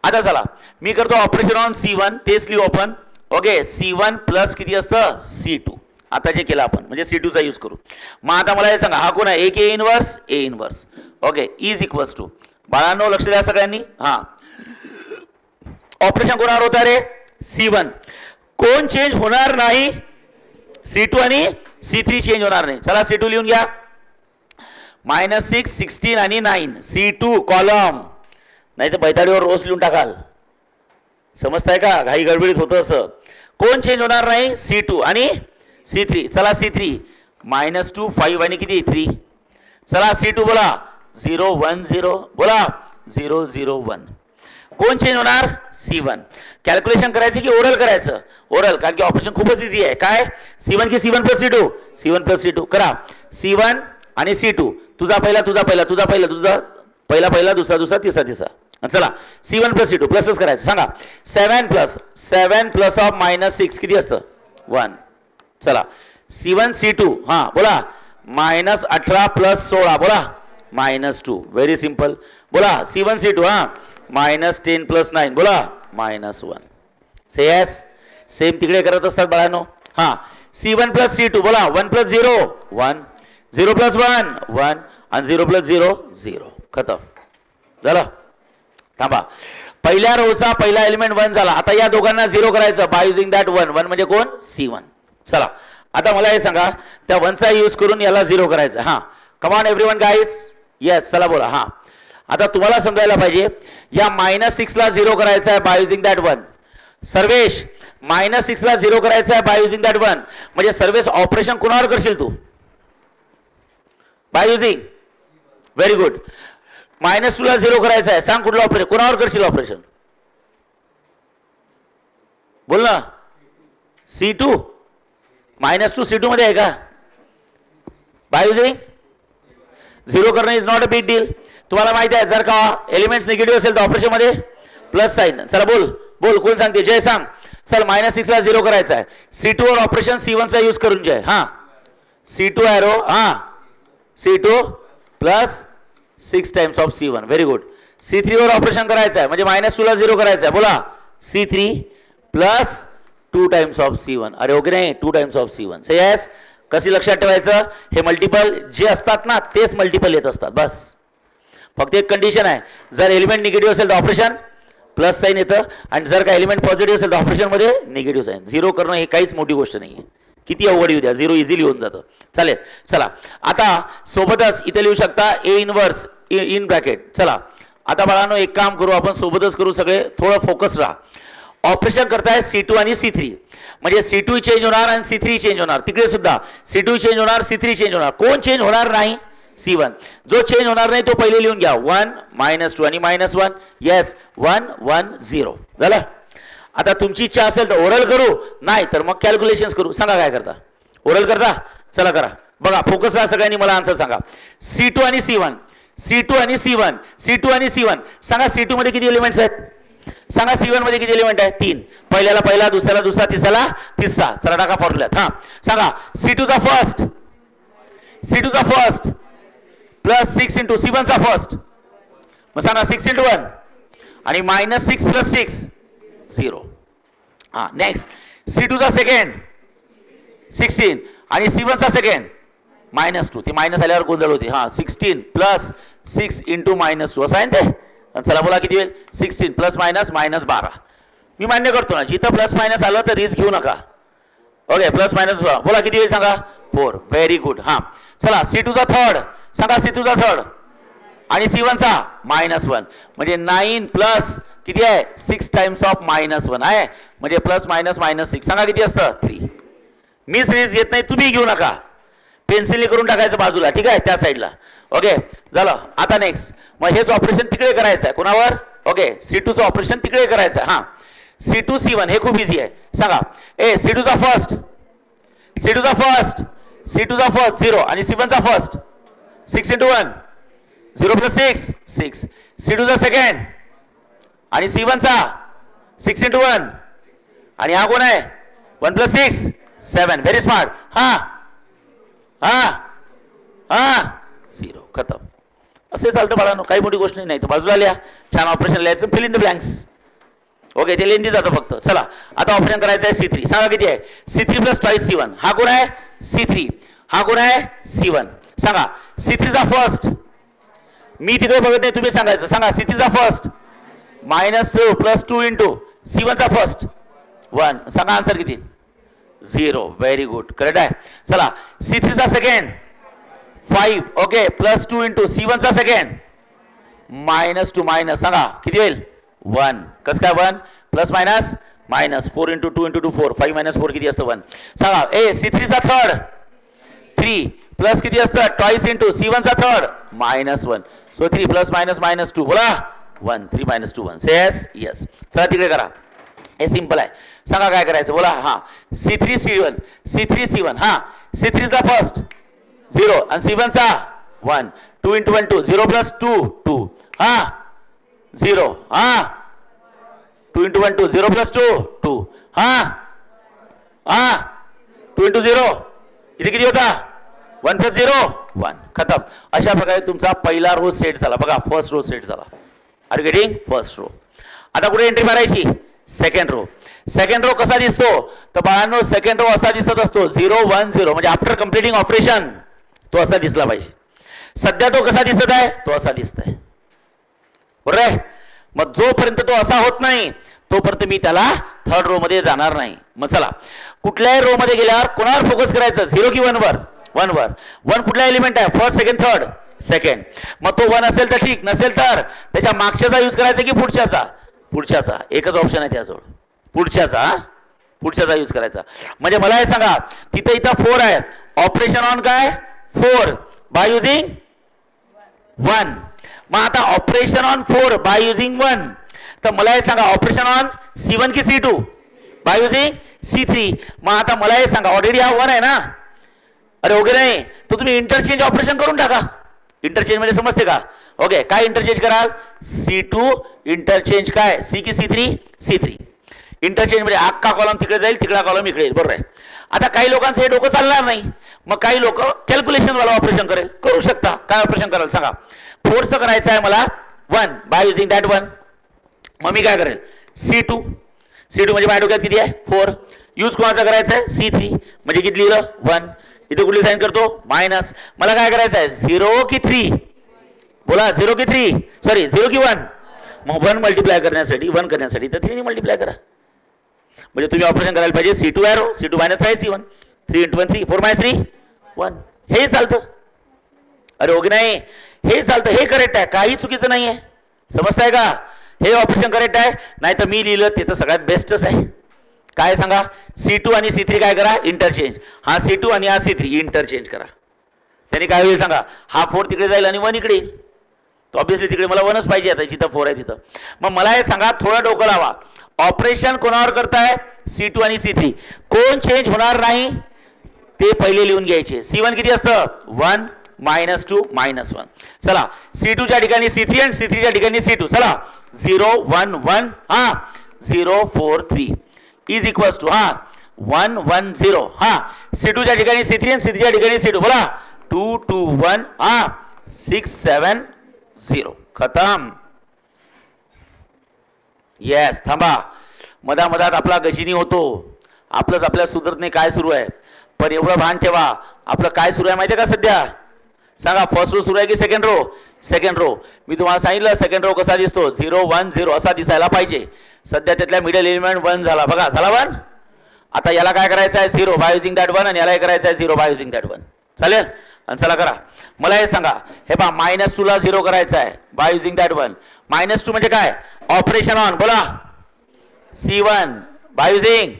आता चला मी करतो ऑपरेशन ऑन C1 तेच लिहू आपण ओके C1 प्लस किती असतं C2 आता जे केलं आपण म्हणजे C2 चा यूज करू मग आता मला हे सांगा हा कोण आहे A inverse okay is equals to बाळांनो लक्ष द्या सगळ्यांनी हा ऑपरेशन कोणावर होतं रे C1 कोण चेंज होणार नाही C2 आणि C3 चेंज होणार नाही चला C2 लिहून घ्या -6 16 आणि 9 C2 कॉलम नाही तर बैताडीवर रोज लिहून टाकाल समजताय का घाई गडबडीत होतं असं कोण चेंज होणार नाही C2 आणि C3 चला C3 -2 5 आणि किती 3 चला C2 बोला 0 1 0 बोला 0 0 1 कोण चेंज होणार C1 कॅल्क्युलेशन करायचं की ओरल करायचं ओरल कारण की ऑपरेशन खूपच इझी आहे काय C1 की C1 + C2 C1 + C2 करा C1 आणि C2 तुझा पहिला तुझा दुसरा तिसरा चला C1 + C2 प्लसच करायचं सांगा 7 प्लस ऑफ -6 किती असतं 1 चला C1 C2 हां बोला -18 + 16 बोला -2 व्हेरी सिंपल बोला C1 C2 हां -10 + 9 बोला -1 से यस सेम तिकडे करत असतात बाळांनो हां C1 + C2 बोला 1 + 0 1 0 + 1 1 आणि 0 + 0 0 खतम झालं थांबा पहिल्या रोचा पहिला एलिमेंट 1 झाला आता या दोघांना 0 करायचं बाय युजिंग दॅट 1 म्हणजे कोण C1 चला आता मला हे सांगा त्या 1 चा यूज करून याला 0 करायचं हां come on everyone guys yes चला बोला हां आता तुम्हाला समजायला पाहिजे या -6 ला 0 करायचं आहे बाय युजिंग दॅट 1 सर्वेश -6 ला 0 करायचं आहे बाय युजिंग दॅट 1 म्हणजे सर्वेश ऑपरेशन कोणावर करशील तू बाय युजिंग व्हेरी गुड -2 ला 0 करायचं आहे सांग कुठलं ऑपरेशन कोणावर करशील ऑपरेशन बोल ना C2 -2 C2 मध्ये आहे का बाय युजिंग 0 करणं is not a big deal तुम्हाला माहिती आहे जर का एलिमेंट्स निगेटिव्ह असेल तर ऑपरेशन मध्ये प्लस साइन चला बोल कोण सांगते जय सांग चल -6 ला 0 करायचं आहे C2 वर ऑपरेशन C1 चा यूज करून जय हां C2 एरो हां C2 plus 6 times of C1 very good C3 वर ऑपरेशन करायचं आहे म्हणजे -2 ला 0 करायचं आहे बोला C3 plus 2 times of C1 अरे ओके नाही 2 times of C1 say yes कशी लक्षात ठेवायचं हे मल्टिपल जे असतात ना तेच मल्टिपल येत असतात बस फक्त एक कंडिशन आहे जर एलिमेंट निगेटिव्ह असेल तर ऑपरेशन प्लस साइन येतं आणि जर का एलिमेंट पॉझिटिव्ह असेल तर ऑपरेशन मध्ये निगेटिव्ह साइन 0 करणं हे काहीच मोठी गोष्ट नाही आहे किती अवघड येऊ द्या 0 इझिली होऊन जातं चालेल चला आता सोबतच इथे लिहू शकता A इनवर्स इन ब्रॅकेट चला आता बाळांनो एक काम करू आपण सोबतच करू सगळे थोडं फोकस राहा ऑपरेशन करताय C2 आणि C3 म्हणजे C2 चेंज होणार आणि C3 चेंज होणार तिकडे सुद्धा C2 चेंज होणार C3 चेंज होणार कोण चेंज होणार नाही C1 जो चेंज होणार नाही तो पहिले लिहून घ्या 1 -2 आणि -1 येस 1 1 0 झालं आता तुमची इच्छा असेल तर ओरल करू नाही तर मग कॅल्क्युलेशन्स करू सांगा काय करता ओरल करता चला करा बघा फोकस राहा सगळ्यांनी मला आन्सर सांगा C2 आणि C1 C2 आणि C1 C2 आणि C1 सांगा C2 मध्ये किती एलिमेंट्स आहेत सांगा C1 मध्ये किती एलिमेंट आहे 3 पहिल्याला पहिला दुसऱ्याला दुसरा तिसऱ्याला तिसरा चला टाका फॉर्म्युल्यात हां सांगा C2 चा फर्स्ट प्लस 6 × C1 चा फर्स्ट मग सांगा 6 × 1 आणि -6 + 6 0 हां नेक्स्ट C2 चा सेकंड 16 आणि C1 चा सेकंड -2 ती मायनस आल्यावर गोंधळ होते हां 16 + 6 × -2 असं आहे ना ते चला बोला किती होईल 16 + -12 मी मान्य करतो ना जिथं प्लस मायनस आलं तर रिस्क घेऊ नका ओके प्लस मायनस बोला किती होईल सांगा 4 व्हेरी गुड हां चला C2 चा थर्ड सांगा C2 चा थर्ड आणि C1 चा -1 म्हणजे 9 प्लस किती आहे 6 टाइम्स ऑफ -1 आहे म्हणजे प्लस मायनस -6 सांगा किती असतं 3 मी रिस्क घेत नाही तुम्ही घेऊ नका पेन्सिलने करून टाकायचं बाजूला, ठीक आहे, त्या साईडला. ओके झालं. आता नेक्स्ट मग हेच ऑपरेशन तिकडे करायचं आहे कोणावर. ओके C2चं ऑपरेशन तिकडे करायचं आहे. हां C2 C1 हे खूप इझी आहे. सांगा ए C2चा फर्स्ट, C2चा फर्स्ट, C2चा फर्स्ट 0 आणि C1चा फर्स्ट 6 × 1 0 + 6 6. C2चा सेकंड आणि C1चा 6 × 1 आणि हा कोण आहे 1 + 6 7. Very smart. हां हां हां 0 खतम. असे चालतं बाळांनो, काही मोठी गोष्ट नाही. तर बाजूला लिहा, छान ऑपरेशन लिहायचं, fill in the blanks. Okay ते लेंदी जातं फक्त. चला आता ऑपरेशन करायचं आहे C3. सांगा किती आहे C3 + 2 C1. हा कोण आहे C3, हा कोण आहे C1. सांगा C3चा फर्स्ट, मी तिकडे बघत नाही तुम्ही सांगायचं. सांगा C3चा फर्स्ट -2 + 2 × C1चा फर्स्ट 1. सांगा आन्सर किती 0. व्हेरी गुड करेक्ट आहे. चला C3चा सेकंड 5 ओके +2 × C1चा सेकंड -2 मायनस सांगा किती होईल 1. कसं काय 1 प्लस मायनस मायनस 4 × 2 × 2 4 5 - 4 किती असतं 1. सांगा ए C3चा थर्ड 3 प्लस किती असतं 2 × C1चा थर्ड -1. सो 3 ± -2 बोला 1 3 - 2 1 सेस यस. चला तिकडे करा, हे सिंपल आहे. सांगा काय करायचं बोला. हां C3 C1 हां C3चा फर्स्ट 0 आणि C1चा 1 2 × 1 2 0 + 2 2 हां 0 हां 2 × 1 2 0 + 2 2 हां हां 2 × 0 इथे किती होता 1 + 0 1 खतम. अशा प्रकारे तुमचा पहिला रो सेट झाला. बघा फर्स्ट रो सेट झाला. Are you getting first row. आता कुठे एंट्री मारायची सेकंड रो. सेकंड रो कसा दिसतो तर बाळांनो सेकंड रो असा दिसत असतो 0 1 0 म्हणजे आफ्टर कम्प्लिटिंग ऑपरेशन तो असा दिसला पाहिजे. सध्या तो कसा दिसत आहे तो असा दिसत आहे बरोबर आहे. मग जोपर्यंत तो असा होत नाही तोपर्यंत मी त्याला थर्ड रो मध्ये जाणार नाही. मग चला कुठल्याही रो मध्ये गेल्यावर कोणावर फोकस करायचं 0 की 1 वर 1 वर. 1 कुठला एलिमेंट आहे फर्स्ट सेकंड थर्ड सेकंड. मग तो 1 असेल तर ठीक, नसेल तर त्याच्या मागच्याचा यूज करायचा की पुढच्याचा पुढच्याचा. एकच ऑप्शन आहे त्याजवळ पुढच्याचा यूज करायचा. म्हणजे मला हे सांगा तिथे इथं 4 आहे ऑपरेशन ऑन काय 4 बाय युजिंग 1. मग आता ऑपरेशन ऑन 4 बाय युजिंग 1 तर मला हे सांगा ऑपरेशन ऑन C1 की C2 बाय युजिंग C3. मग आता मला हे सांगा ऑलरेडी हा 1 आहे ना. अरे वगैरे नाही तर तुम्ही इंटरचेंज ऑपरेशन करून टाका. इंटरचेंज म्हणजे समजते का. ओके काय इंटरचेंज कराल C2 इंटरचेंज काय C की C3 इंटरचेंज म्हणजे अख्खा कॉलम तिकडे जाईल तिकडा कॉलम इकडे येईल बरोबर आहे. आता काही लोकांचं हे डोकं चालणार नाही. मग काही लोक कॅल्क्युलेशन वाला ऑपरेशन करू शकता. काय ऑपरेशन कराल सांगा 4चं करायचं आहे मला 1 बाय युजिंग दॅट 1. मग मी काय करेल C2 म्हणजे माझ्या डोक्यात किती आहे 4. यूज कोणाचा करायचा आहे C3 म्हणजे किती लिहिलं 1. इथे कुठली साईन करतो मायनस. मला काय करायचं आहे 0 की 3 बोला 0 की 3 सॉरी 0 की 1. मग 1 मल्टिप्लाय करण्यासाठी 1 करण्यासाठी तर 3 ने मल्टिप्लाय करा. म्हणजे तुम्ही ऑपरेशन करायला पाहिजे C2 एरो C2 - 5 C1 3 × 1 3 4 - 3 1. हे चालतं. अरे ओके नाही हे चालतं हे करेक्ट आहे काही चुकीचं नाही आहे. समजताय का. हे ऑपरेशन करेक्ट आहे. नाही तर मी लिहिलं ते तर सगळ्यात बेस्टच आहे. काय सांगा C2 आणि C3 काय करा इंटरचेंज. हा C2 आणि हा C3 इंटरचेंज करा. त्याने काय होईल सांगा हा 4 तिकडे जाईल आणि 1 इकडे येईल. तो ऑब्विसली तिकडे मला 1च पाहिजे आता जिथं 4 आहे तिथं. मग मला हे सांगा थोडं डोकं लावा ऑपरेशन कोणावर करताय C2 आणि C3 कोण चेंज होणार नाही ते पहिले लिहून घ्यायचे. C1 किती असतं 1 -2 -1. चला C2 च्या ठिकाणी C3 आणि C3 च्या ठिकाणी C2. चला 0 1 1 हां 0 4 3 इज इक्वल्स टू हां 1 1 0 हां C2 च्या ठिकाणी C3 आणि C3 च्या ठिकाणी C2 बोला 2 2 1 हां 6 7 0 खतम. येस थांबा मधात आपला गजिनी होतो. आपलंच आपल्या सुधरत नाही काय सुरू आहे. पण एवढं भान ठेवा आपलं काय सुरू आहे माहिती आहे का सध्या. सांगा फर्स्ट रो सुरू आहे की सेकंड रो. Second row. मी तुम्हाला सांगितलं सेकंड रो कसा दिसतो 0 1 0 असा दिसायला पाहिजे. सध्या त्यातल्या मिडल एलिमेंट 1 झाला बघा झाला 1. आता याला काय करायचं आहे 0 बाय युजिंग दॅट 1 आणि याला करायचं आहे 0 बाय युजिंग दॅट 1. चालेल आणि चला करा. मला हे सांगा हे पहा -2 ला 0 करायचं आहे बाय युजिंग दॅट 1. -2 म्हणजे काय ऑपरेशन ऑन बोला C1 बाय युजिंग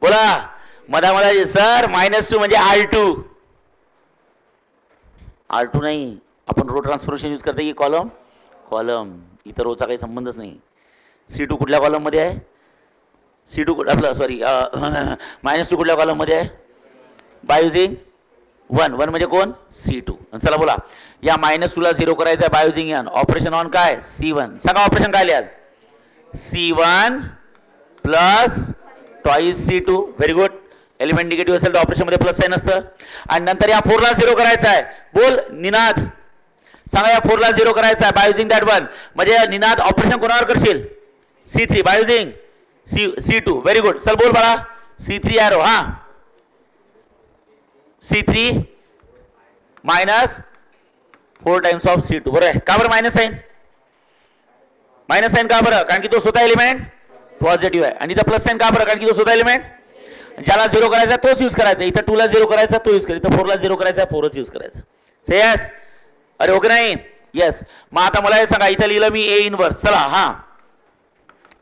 बोला मधा सर -2 म्हणजे R2 R2 नाही, आपण रो ट्रान्सफॉर्मेशन यूज करता की कॉलम कॉलम, इतर रोचा काही संबंधच नाही. C2 कुठल्या कॉलममध्ये आहे? C2 आपलं सॉरी -2 कुठल्या कॉलममध्ये आहे? By using 1. 1 म्हणजे कोण? C2. चला बोला, या -2 ला 0 करायचं आहे by using n. Operation on काय? C1. सांगा ऑपरेशन काय लिहाल? C1 plus twice C2. Very good. Element negative असेल तर ऑपरेशन मध्ये प्लस साइन असतं. आणि नंतर या 4 ला 0 करायचं आहे. बोल निनाद, सांगा या 4 ला 0 करायचं आहे बाय युझिंग दॅट 1. म्हणजे निनाद ऑपरेशन कोणावर करशील? C3 by using C2. Very good. चल बोल बाळा, C3 एरो. हा, C3 -4 टाइम्स ऑफ C2. बरोबर आहे. का बरं मायनस साइन? मायनस साइन का बरं? कारण की तो स्वतः एलिमेंट पॉझिटिव्ह आहे. आणि इथं प्लस साइन का बरं? कारण की तो स्वतः एलिमेंट, ज्याला 0 करायचा तोच यूज करायचा. इथं 2 ला 0 करायचा तो यूज करायचा, इथं 4 ला 0 करायचा 4च यूज करायचा. से यस? अरे ओके नाही? यस. मग आता मला हे सांगा, इथं लिहिलं मी A इनवर्स. चला हा,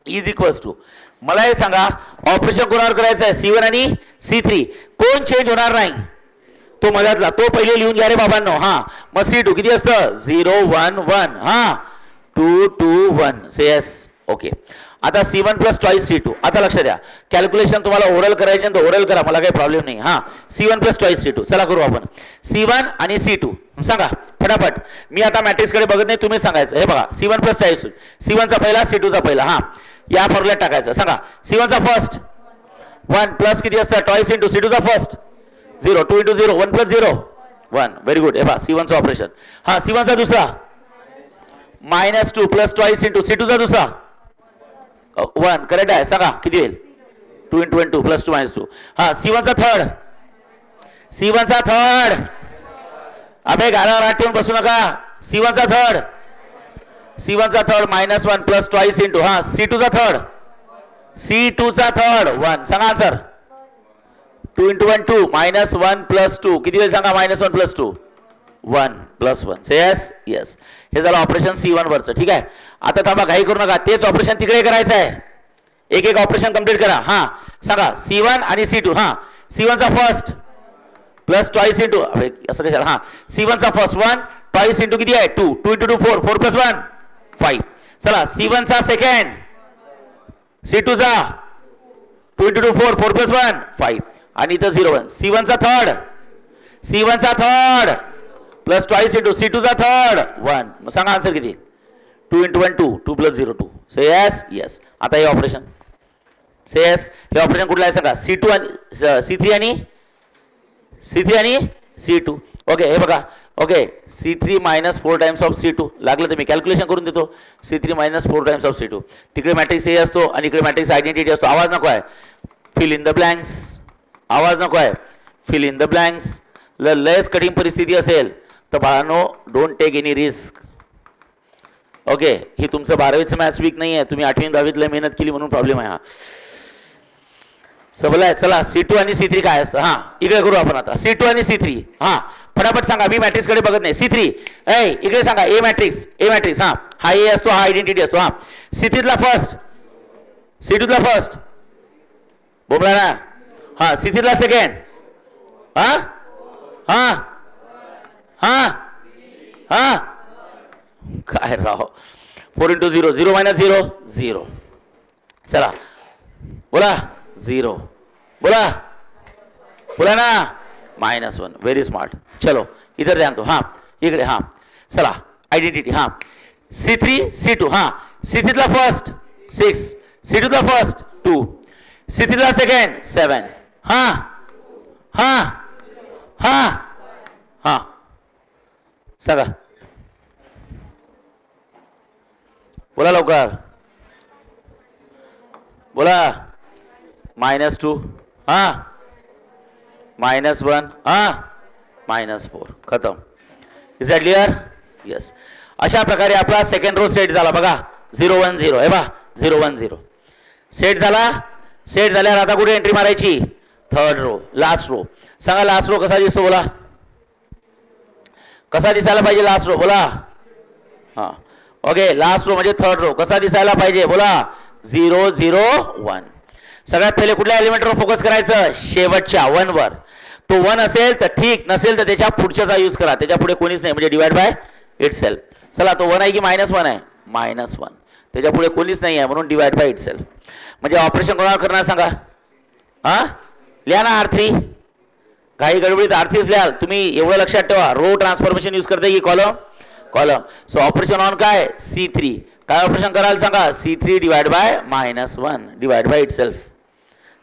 इज इक्वल्स टू, मला हे सांगा ऑपरेशन कोणावर करायचं आहे? C1 आणि C3. कोण चेंज होणार नाही? तो मधातला, तो पहिले लिहून घ्या रे बाबांनो. हा, मग C2 किती असतं? 0 1 1. हा, 2 2 1. से यस? ओके. आता C1 प्लस ट्वाइस C2. आता लक्ष द्या, कॅल्क्युलेशन तुम्हाला ओरल करायचे तर ओरल करा, मला काही प्रॉब्लेम नाही. हा, C1 प्लस ट्वाइस C2. चला करू आपण. C1 आणि C2 सांगा फटाफट. मी आता मॅट्रिक्स कडे बघत नाही, तुम्ही सांगायचं. हे बघा, C1 प्लस ट्वाइस, C1 चा पहिला C2 चा पहिला. हा, या फॉर्म्युल्यात टाकायचं. सांगा C1 चा फर्स्ट 1 प्लस किती असतं? ट्वाइस इंटू C2 चा first 0. 2 into 0 1 plus 0 1. Very good. हे बघा C1 चा ऑपरेशन. हा, C1 चा दुसरा -2 प्लस ट्वाइस इंटू C2 चा दुसरा 1. करेक्ट आहे. सांगा किती होईल? 2 इंटू 1 2 प्लस 2 -2. हा, C1 चा थर्ड, C1 चा थर्ड. अबे गालावर हात ठेवून बसू नका. C1 चा थर्ड, C1 चा थर्ड -1 प्लस ट्वाइस इंटू हा C2 चा थर्ड, C2 चा थर्ड 1. सांगा आन्सर. 2 इंटू 1 2 -1 प्लस 2 किती होईल? सांगा. -1 प्लस 2 1 प्लस 1. से यस? यस. हे झालं ऑपरेशन C1 वरचं. ठीक आहे. आता थांबा, घाई करू नका, तेच ऑपरेशन तिकडे करायचं आहे. एक एक ऑपरेशन कंप्लीट करा. हा, सांगा C1 आणि C2. हा, C1 चा फर्स्ट प्लस ट्वाइस इंटू, असं कशाला? हा, C1 चा फर्स्ट 1 ट्वाइस इंटू किती आहे? 2. 2 इंटू 2 4 4 प्लस 1 5. चला C1 चा सेकंड, C2 चा 2 इंटू 2 4 4 प्लस 1 5. आणि इथं 0 1. C1 चा थर्ड, C1 चा third plus twice into C2 चा थर्ड 1. मग सांगा आन्सर किती? 2 इंटू 1 2 2 प्लस 0 2. से यस? यस. आता हे ऑपरेशन, से यस, हे ऑपरेशन कुठलं आहे सांगा? C2 आणि C3 आणि C2. ओके, हे बघा. Okay, C3 -4 times of C2. लागलं तर मी कॅल्क्युलेशन करून देतो. C3 -4 times of C2. तिकडे मॅट्रिक्स A असतो आणि इकडे मॅट्रिक्स आयडेंटिटी असतो. आवाज नको आहे, फिल इन द ब्लँक्स. आवाज नको आहे, फिल इन द ब्लँक्स. लयच कठीण परिस्थिती असेल तर बाळांनो, don't take any risk. Okay, ही तुमचं 12वीचं मॅथ्स वीक नाही आहे, तुम्ही 8वी 10वीतला मेहनत केली म्हणून प्रॉब्लेम आहे. हा, सबल आहे. चला C2 आणि C3 काय असतं? हा, इकडे करू आपण आता. C2 आणि C3. हा, फटाफट सांगा, मी मॅट्रिक्स कडे बघत नाही. C3 इकडे सांगा. A matrix. हा, हा A असतो, हा आयडेंटिटी असतो. हा, C3 ला फर्स्ट, C2 ला फर्स्ट, बोमला ना. हा, C3 ला सेकंड. हा हा हा हा, काय राव? 4 इंटू 0 0 -0 0. चला बोला 0, बोला बोला ना. -1. Very smart. चलो इधर ध्यान दो. हाँ, इकडे. हाँ, चला आयडेंटिटी. हाँ, C3 C2. हाँ, C3 ला फर्स्ट 6, C2 ला फर्स्ट 2, C3 ला सेकंड 7. हाँ हाँ हाँ हाँ, सांगा. बोला लवकर, बोला. -2. हाँ, -1. हाँ, -4. खतम. Is that clear? यस. अशा प्रकारे आपला सेकंड रो सेट झाला बघा. 0 1 0. हे बघा 0 1 0 सेट झाला. सेट झाल्यावर आता कुठे एंट्री मारायची? Third row, last row. सांगा लास्ट रो कसा दिसतो? बोला कसा दिसायला पाहिजे लास्ट रो? बोला. हां, ओके, लास्ट रो म्हणजे थर्ड रो कसा दिसायला पाहिजे? बोला 0 0 1. सगळ्यात पहिले कुठल्या एलिमेंटवर फोकस करायचं? शेवटच्या 1 वर. तो 1 असेल तर ठीक, नसेल तर त्याच्या पुढच्याचा यूज करा, त्याच्या पुढे कोणीच नाही म्हणजे डिवाइड बाय इटसेल्फ. चला तो 1 आहे की -1 आहे? -1. त्याच्या पुढे कोणीच नाही आहे म्हणून डिवाइड बाय इटसेल्फ. म्हणजे ऑपरेशन कोणाला करणार सांगा? हां लिहा ना R3. काही गडबडीत R3 लिहाल तुम्ही. एवढं लक्षात ठेवा, रो ट्रान्सफॉर्मेशन यूज करते की कॉलम. सो ऑपरेशन ऑन काय? C3. काय ऑपरेशन कराल सांगा? C3 divide by -1 divide by itself.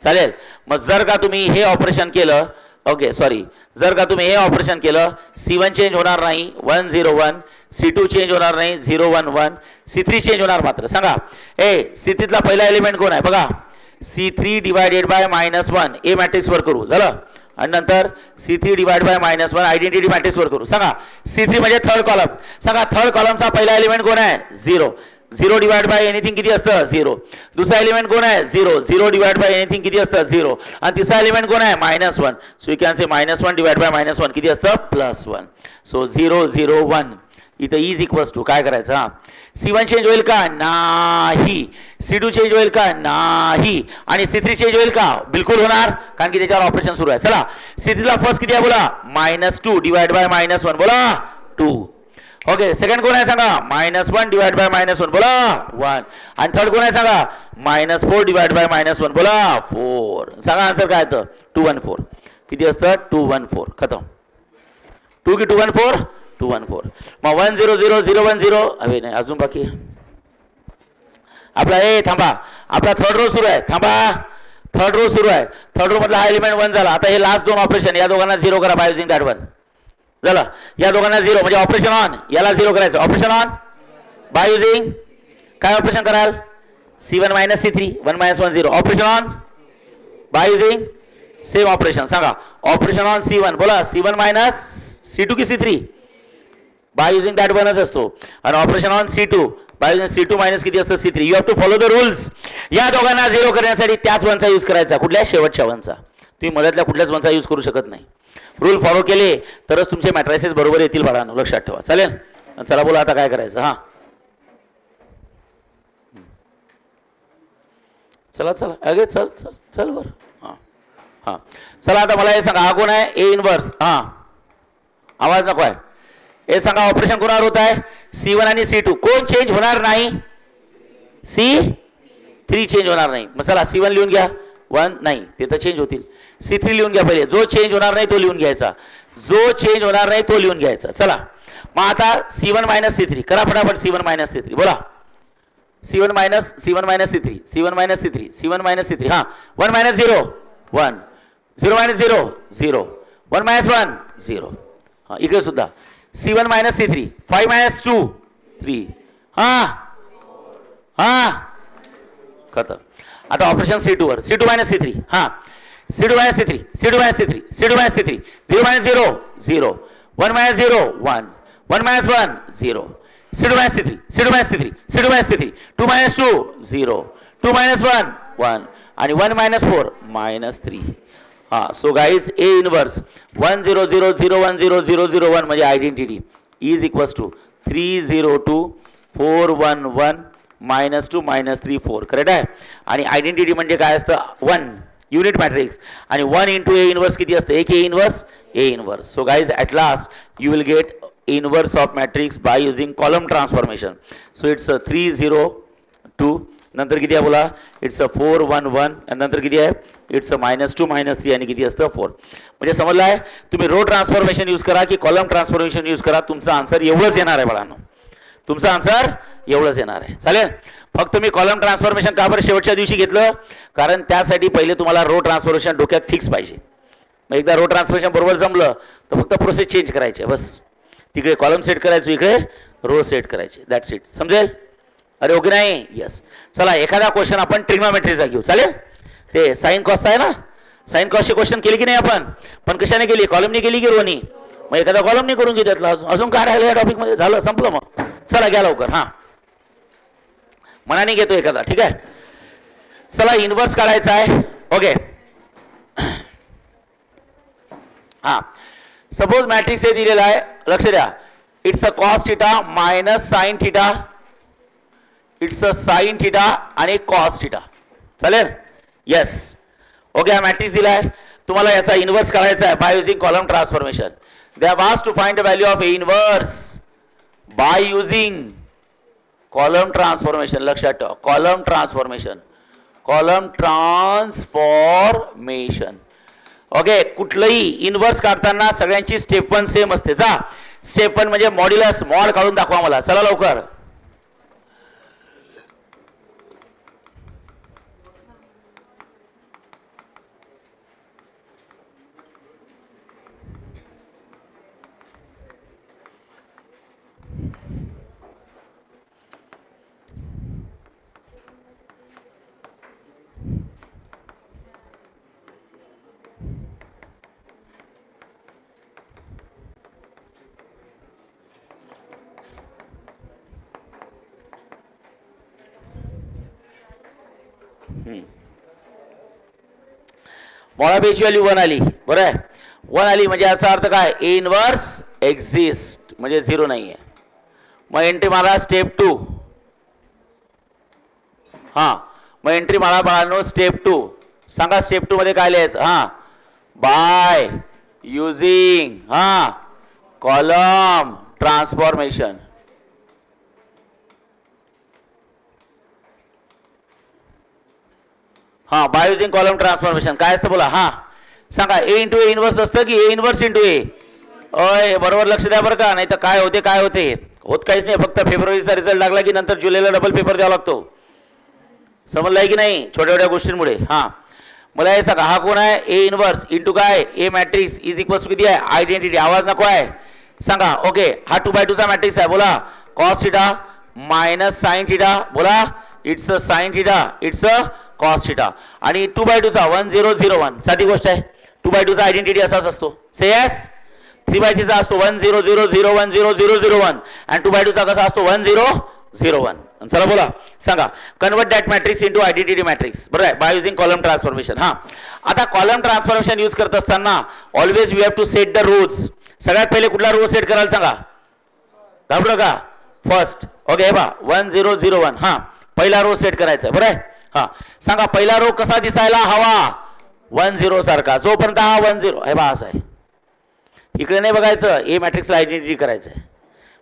चालेल. मग जर का तुम्ही हे ऑपरेशन केलं, ओके सॉरी, जर का तुम्ही हे ऑपरेशन केलं, C1 चेंज होणार नाही 1 0 1, C2 चेंज होणार नाही 0 1 1, C3 चेंज होणार मात्र. सांगा C3तला पहिला एलिमेंट कोण आहे बघा? C3 divided by -1 A matrix वर करू झालं. आणि नंतर C3 divide by -1 identity matrix वर करू. सांगा C3 म्हणजे थर्ड कॉलम. सांगा थर्ड कॉलमचा पहिला एलिमेंट कोण आहे? 0. 0 डिवाइड बाय एनिथिंग किती असतं? 0. दुसरा एलिमेंट कोण आहे? 0. 0 डिवाइड बाय एनिथिंग किती असतं? 0. आणि तिसरा एलिमेंट कोण आहे? -1. So you can say -1 divide by -1 किती असतं? +1. सो 0 0 1 इथं इज इक्वल्स टू काय करायचं? हा C1 चेंज होईल का? नाही. C2 चेंज होईल का? नाही. आणि C3 चेंज होईल का? बिलकुल होणार, कारण की त्याच्यावर ऑपरेशन सुरू आहे. चला C3ला फर्स्ट किती आहे बोला? -2 डिवाइड बाय -1 बोला 2. ओके सेकंड कोण आहे सांगा? -1 डिवाइड बाय -1 बोला 1. आणि थर्ड कोण आहे सांगा? -4 डिवाइड बाय -1 बोला 4. सांगा आन्सर काय येतं? 214. किती असतं? 214. खतम. 2 की 214? 214. मग 1 0 0 0 1 0 अरे नाही अजून बाकी आपला. थांबा, आपला थर्ड रो सुरू आहे. थांबा, थर्ड रो सुरू आहे. थर्ड रो मधला हा एलिमेंट 1 झाला. आता हे लास्ट दोन ऑपरेशन, या दोघांना 0 करा बाय युजिंग दॅट 1 झालं. या दोघांना 0 म्हणजे ऑपरेशन ऑन. याला 0 करायचं. ऑपरेशन ऑन बाय युजिंग काय ऑपरेशन कराल? C1 -C3 1 -1 0. Operation on by using same operation. सांगा ऑपरेशन ऑन C1 बोला. C1 C2 की C3? बाय युजिंग दॅट 1च असतो. आणि operation on C2 by using C2 minus किती असतं? C3. You have to follow the rules. या दोघांना 0 करण्यासाठी त्याच 1चा यूज करायचा. कुठल्या? शेवटच्या 1चा. तुम्ही मध्यातल्या कुठल्याच 1चा यूज करू शकत नाही. रूल फॉलो केले तरच तुमचे मॅट्रायसेस बरोबर येतील बाळांनो, लक्षात ठेवा. चालेल. चला बोला आता काय करायचं? हां चला चला अगे चल चल चल बर. हां हां चला आता मला हे सांगा, हा कोण आहे? A inverse. हां आवाज नको आहे. हे सांगा ऑपरेशन कोणावर होत आहे? C1 आणि C2. कोण चेंज होणार नाही? C3 चेंज होणार नाही. मग चला C1 लिहून घ्या. 1 नाही ते तर चेंज होतील. C3 लिहून घ्या पहिले. जो चेंज होणार नाही तो लिहून घ्यायचा. जो चेंज होणार नाही तो लिहून घ्यायचा. चला मग आता C1 -C3 करा फटाफट. C1 -C3 बोला. C1 -C3 C1 -C3 C1 -C3. हां 1 - 0 1 0 - 0 0 1 - 1 0. हां इकडे सुद्धा C1 -C3 5 - 2 3. हां हां खतम. आता ऑपरेशन C2 वर. C2 -C3. हां C2 -C3 C2 -C3 C2 -C3 0 - 0 0 1 - 0 1 1 - 1 0 C2 -C3 C2 -C3 C2 -C3 2 - 2 0 2 - 1 1 आणि 1 - 4 -3. हां सो गाईज A इनवर्स 1 0 0 0 1 0 0 0 1 म्हणजे identity is equals to 3 0 2 4 1 1 -2 -3 4. Correct आहे. आणि आयडेंटिटी म्हणजे काय असतं? 1 युनिट मॅट्रिक्स. आणि 1 × A इनवर्स किती असतं? एक A inverse. So guys at last you will get inverse of matrix by using column transformation. So it's 3 0 2 नंतर किती आहे बोला? इट्स 4 1 1 आणि नंतर किती आहे? इट्स -2 -3 आणि किती असतं? 4. म्हणजे समजलं आहे. तुम्ही रो ट्रान्सफॉर्मेशन यूज करा की कॉलम ट्रान्सफॉर्मेशन यूज करा, तुमचा आन्सर एवढंच येणार आहे बाळांनो. तुमचा आन्सर एवढंच येणार आहे. चालेल. फक्त मी कॉलम ट्रान्सफॉर्मेशन का बरं शेवटच्या दिवशी घेतलं? कारण त्यासाठी पहिले तुम्हाला रो ट्रान्सफॉर्मेशन डोक्यात फिक्स पाहिजे. मग एकदा रो ट्रान्सफॉर्मेशन बरोबर जमलं तर फक्त प्रोसेस चेंज करायचे बस. तिकडे कॉलम सेट करायचो, इकडे रो सेट करायचे. That's it. समजेल? अरे ओके नाही? यस. चला एखादा क्वेश्चन आपण ट्रिग्नोमेट्रीचा घेऊ. चालेल. ते साइन कॉस आहे ना, साइन कॉसचे क्वेश्चन केले की नाही आपण? पण कशाने केली? कॉलमनी केली की रोनी? मग एखादा कॉलमनी करून घेऊ त्यातला. अजून काय राहिलं या टॉपिकमध्ये? झालं संपलं मग. चला घ्या लवकर. हां मनाने घेतो एखादा. ठीक आहे. चला इनवर्स काढायचा आहे. ओके. हां सपोज मॅट्रिक्स हे दिलेला आहे. लक्ष द्या. It's a cos theta minus sine theta. It's a sine theta आणि कॉस थिटा. चालेल. येस. ओके हा मॅट्रिक्स दिला आहे. तुम्हाला याचा इन्व्हर्स करायचा आहे by using column transformation. They have asked to find the value of A inverse by using column transformation. लक्षात ठेवा, column transformation, column transformation. Okay, कुठलंही इन्व्हर्स काढताना सगळ्यांची स्टेप 1 सेम असते. जा, स्टेप 1 म्हणजे मॉड्युलस, मॉड काढून दाखवा मला. चला लवकर. मॉडाबेची व्हॅल्यू 1 आली. बरं आहे, 1 आली म्हणजे याचा अर्थ काय, ए इन्व्हर्स एक्झिस्ट म्हणजे 0 नाही आहे. मग एंट्री मारा स्टेप 2. हां, मग एंट्री मारा बाळांनो स्टेप 2. सांगा स्टेप 2 मध्ये काय लिहायचं. हां, बाय युजिंग कॉलम ट्रान्सफॉर्मेशन. हां, बाय युजिंग कॉलम ट्रान्सफॉर्मेशन काय असतं बोला. हां सांगा, ए इंटू ए इन्व्हर्स असतं की ए इन्व्हर्स इंटू ए. ओय बरोबर लक्ष द्या बरं का, नाही तर काय होते होत काहीच नाही. फक्त फेब्रुवारीचा रिझल्ट लागला की नंतर जुलैला डबल पेपर द्यावा लागतो. समजलाय की नाही, छोट्या छोट्या गोष्टींमुळे. हां, मला हे सांगा, हा कोण आहे, ए इन्व्हर्स इंटू काय, A matrix is equals to किती आहे, आयडेंटिटी. आवाज नको आहे, सांगा. ओके, हा 2/2 चा मॅट्रिक्स आहे. बोला cos theta minus sine theta. बोला it's a sine theta, it's a cos theta. आणि 2/2 चा 1001 साधी गोष्ट आहे. 2/2 चा आयडेंटिटी असाच असतो. से यस. 3/3 चा असतो 1000100001 आणि 2/2 चा कसा असतो 1001. चला बोला, सांगा convert that matrix into identity matrix. बरोबर आहे, बाय युजिंग कॉलम ट्रान्सफॉर्मेशन. हां, आता कॉलम ट्रान्सफॉर्मेशन यूज करत असताना always we have to set the rows. सगळ्यात पहिले कुठला रो सेट कराल सांगा, घाबरू नका. फर्स्ट. ओके, हे बा 1001. हां, पहिला रो सेट करायचा. बरं आहे. हां, सांगा पहिला रो कसा दिसायला हवा, 10 सारखा. जोपर्यंत हा 10 हे बा असा आहे. इकडे नाही बघायचं, ए मॅट्रिक्सला आयडेंटिटी करायचं आहे.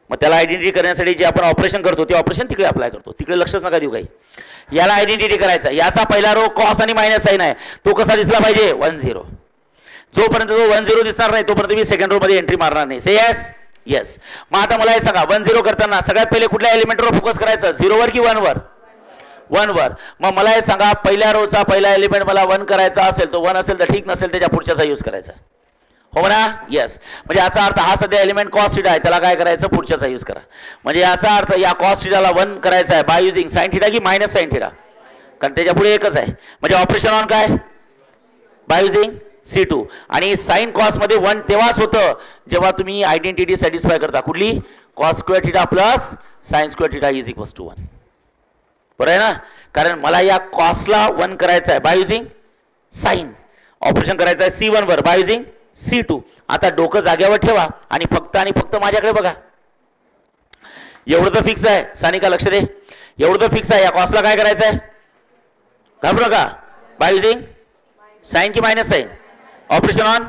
मग त्याला आयडेंटिटी करण्यासाठी जे आपण ऑपरेशन करतो ते ऑपरेशन तिकडे अप्लाय करतो. तिकडे लक्षच नका देऊ काही. याला आयडेंटिटी करायचं. याचा पहिला रो कॉस आणि मायनस साइन आहे, तो कसा दिसला पाहिजे 10. जोपर्यंत तो 10 दिसणार नाही तोपर्यंत मी सेकंड रो मध्ये एंट्री मारणार नाही. से यस. येस. मग आता मला हे सांगा, 10 करताना सगळ्यात पहिले कुठल्या एलिमेंटवर फोकस करायचं, 0 वर की 1 वर. 1 वर. मग मला हे सांगा, पहिल्या रोचा पहिला एलिमेंट मला 1 करायचा असेल तो 1 असेल तर ठीक, नसेल त्याच्या पुढच्याचा यूज करायचा. हो म्हणा. येस. म्हणजे याचा अर्थ हा सध्या एलिमेंट कॉस थिटा आहे, त्याला काय करायचं, पुढच्याचा यूज करा. म्हणजे याचा अर्थ या कॉस थिटाला 1 करायचा आहे बाय युजिंग साइन थिटा की मायनस साइन थिटा, कारण त्याच्या पुढे एकच आहे. म्हणजे ऑपरेशन ऑन काय, बाय युजिंग C2. आणि साइन कॉस मध्ये 1 तेव्हाच होतं जेव्हा तुम्ही आयडेंटिटी सॅटिस्फाय करता. कुठली, cos square theta plus sine square theta is equals to 1. बरं आहे ना, कारण मला या कॉसला 1 करायचं आहे बाय युजिंग साइन. ऑपरेशन करायचं आहे C1 वर बाय युजिंग C2. आता डोकं जागेवर ठेवा आणि फक्त माझ्याकडे बघा. एवढं तर फिक्स आहे. सानिका लक्ष दे, एवढं तर फिक्स आहे. या कॉसला काय करायचं आहे, घाबरू नका, बाय युजिंग साइन की minus sine. Operation on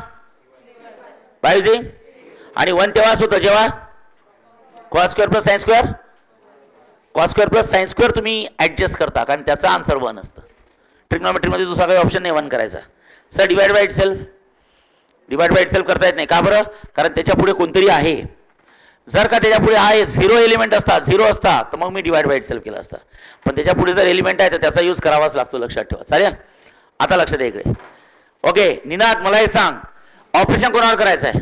by using. आणि 1 तेव्हाच होतं जेव्हा cos square plus sine square, cos square plus sine square तुम्ही ऍडजस्ट करता, कारण त्याचा आन्सर 1 असतं. ट्रिग्नोमेट्रीमध्ये दुसरा काही ऑप्शन नाही 1 करायचा. Sir divide by itself, divide by itself करता येत नाही. का बरं, कारण त्याच्या पुढे कोणतरी आहे. जर का त्याच्या पुढे आहे 0 एलिमेंट असतात, 0 असतात तर मग मी डिवाइड बाय इटसेल्फ केला असता. पण त्याच्या पुढे जर एलिमेंट आहे तर त्याचा यूज करावाच लागतो. लक्षात ठेवा. चालेल. आता लक्ष द्या इकडे. ओके निनाद, मला हे सांग, ऑपरेशन कोणावर करायचं आहे,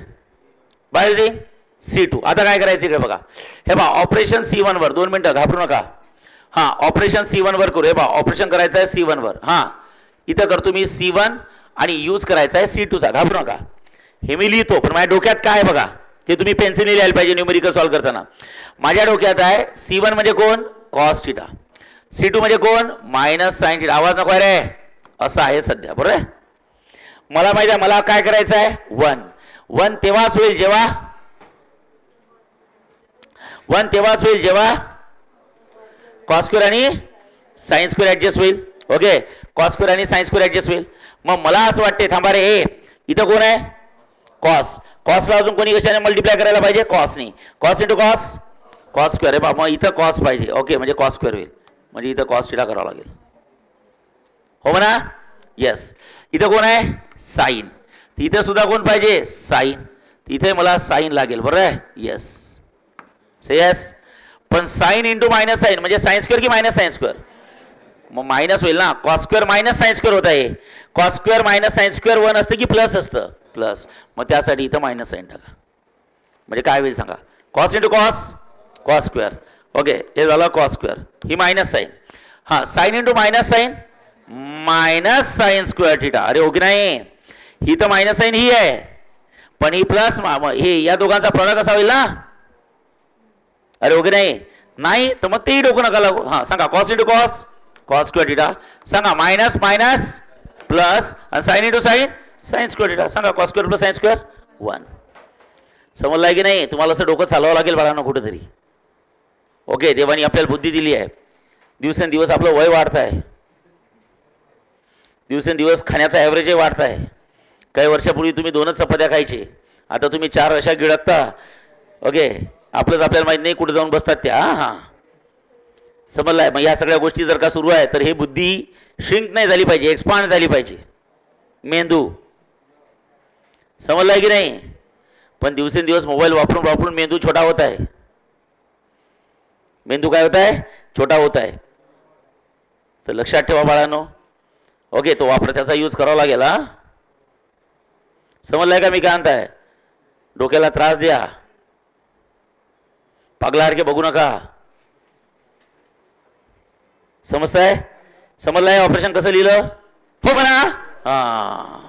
बाय युजिंग C2. आता काय करायचं इकडे बघा. हे बा ऑपरेशन C1 वर, 2 मिनिटं घाबरू नका. हां, ऑपरेशन C1 वर करू. हे बा ऑपरेशन करायचं आहे C1 वर. हां, इथं करतो मी C1 आणि यूज करायचा आहे C2 चा. घाबरू नका, हे मी लिहितो, पण माझ्या डोक्यात काय बघा, ते तुम्ही पेन्सिलने लिहायला पाहिजे न्यूमेरिकल सॉल्व्ह करताना. माझ्या डोक्यात आहे C1 म्हणजे कोण, कॉस थिटा. C2 म्हणजे कोण, मायनस साइन थिटा. आवाज नको रे, असं आहे सध्या. बरोबर आहे. मला माहिती आहे मला काय करायचं आहे, 1 तेव्हाच होईल जेव्हा 1 तेव्हाच होईल जेव्हा कॉस स्क्वेअर आणि साइन स्क्वेअर ऍडजस्ट होईल. ओके, कॉस स्क्वेअर आणि साइन स्क्वेअर ऍडजस्ट होईल. मग मला असं वाटते, थांबा रे, इथं कोण आहे कॉस. कॉसला अजून कोणी कशाने मल्टिप्लाय करायला पाहिजे कॉसनी. Cos into cos cos square आहे. मग इथं कॉस पाहिजे. ओके म्हणजे कॉस स्क्वेअर होईल. म्हणजे इथं कॉस थिटा करावं लागेल. हो म्हणा येस. इथं कोण आहे साईन. इथे सुद्धा कोण पाहिजे साईन. इथे मला साईन लागेल बरोबर आहे. Yes say yes. पण साईन इंटू मायनस साईन म्हणजे साईन स्क्वेअर की मायनस साईन स्क्वेअर. मग मायनस होईल ना. Cos square minus sine square होत आहे. Cos square minus sine square 1 असतं की प्लस असतं प्लस. मग त्यासाठी इथं मायनस साईन टाका. म्हणजे काय होईल सांगा cos into cos cos square. Okay हे झालं कॉस स्क्वेअर. ही मायनस साईन. हां sine into minus sine minus sine square theta. अरे ओके नाही ही तर मायनस साईन ही आहे पण ही प्लस हे या दोघांचा प्रॉडक्ट असा होईल ना. अरे ओके नाही तर मग तेही डोकं नका लागू. हां सांगा cos into cos cos square theta. सांगा मायनस मायनस प्लस आणि sine into sine sine square theta. सांगा cos square plus sine square 1. समजलं आहे की नाही. तुम्हाला असं डोकं चालवावं लागेल बाळांनो कुठेतरी. ओके देवानी आपल्याला बुद्धी दिली आहे. दिवसेंदिवस आपलं वय वाढत आहे. दिवसेंदिवस खाण्याचा ॲव्हरेजही वाढत आहे. काही वर्षापूर्वी तुम्ही 2च चपात्या खायचे आता तुम्ही 4 अशा गिळकता. ओके आपलंच आपल्याला माहीत नाही कुठे जाऊन बसतात त्या. हां समजलं आहे. मग या सगळ्या गोष्टी जर का सुरू आहे तर हे बुद्धी श्रिंक नाही झाली पाहिजे एक्सपांड झाली पाहिजे मेंदू. समजलं आहे की नाही. पण दिवसेंदिवस मोबाईल वापरून वापरून मेंदू छोटा होत आहे. मेंदू काय होत आहे छोटा होत आहे. तर लक्षात ठेवा बाळांनो. ओके तो वापर त्याचा यूज करावा लागेल. हा समजलंय का मी काय म्हणताय. डोक्याला त्रास द्या पागलासारखे बघू नका. समजताय समजलंय ऑपरेशन कसं लिहिलं हो म्हणा. हां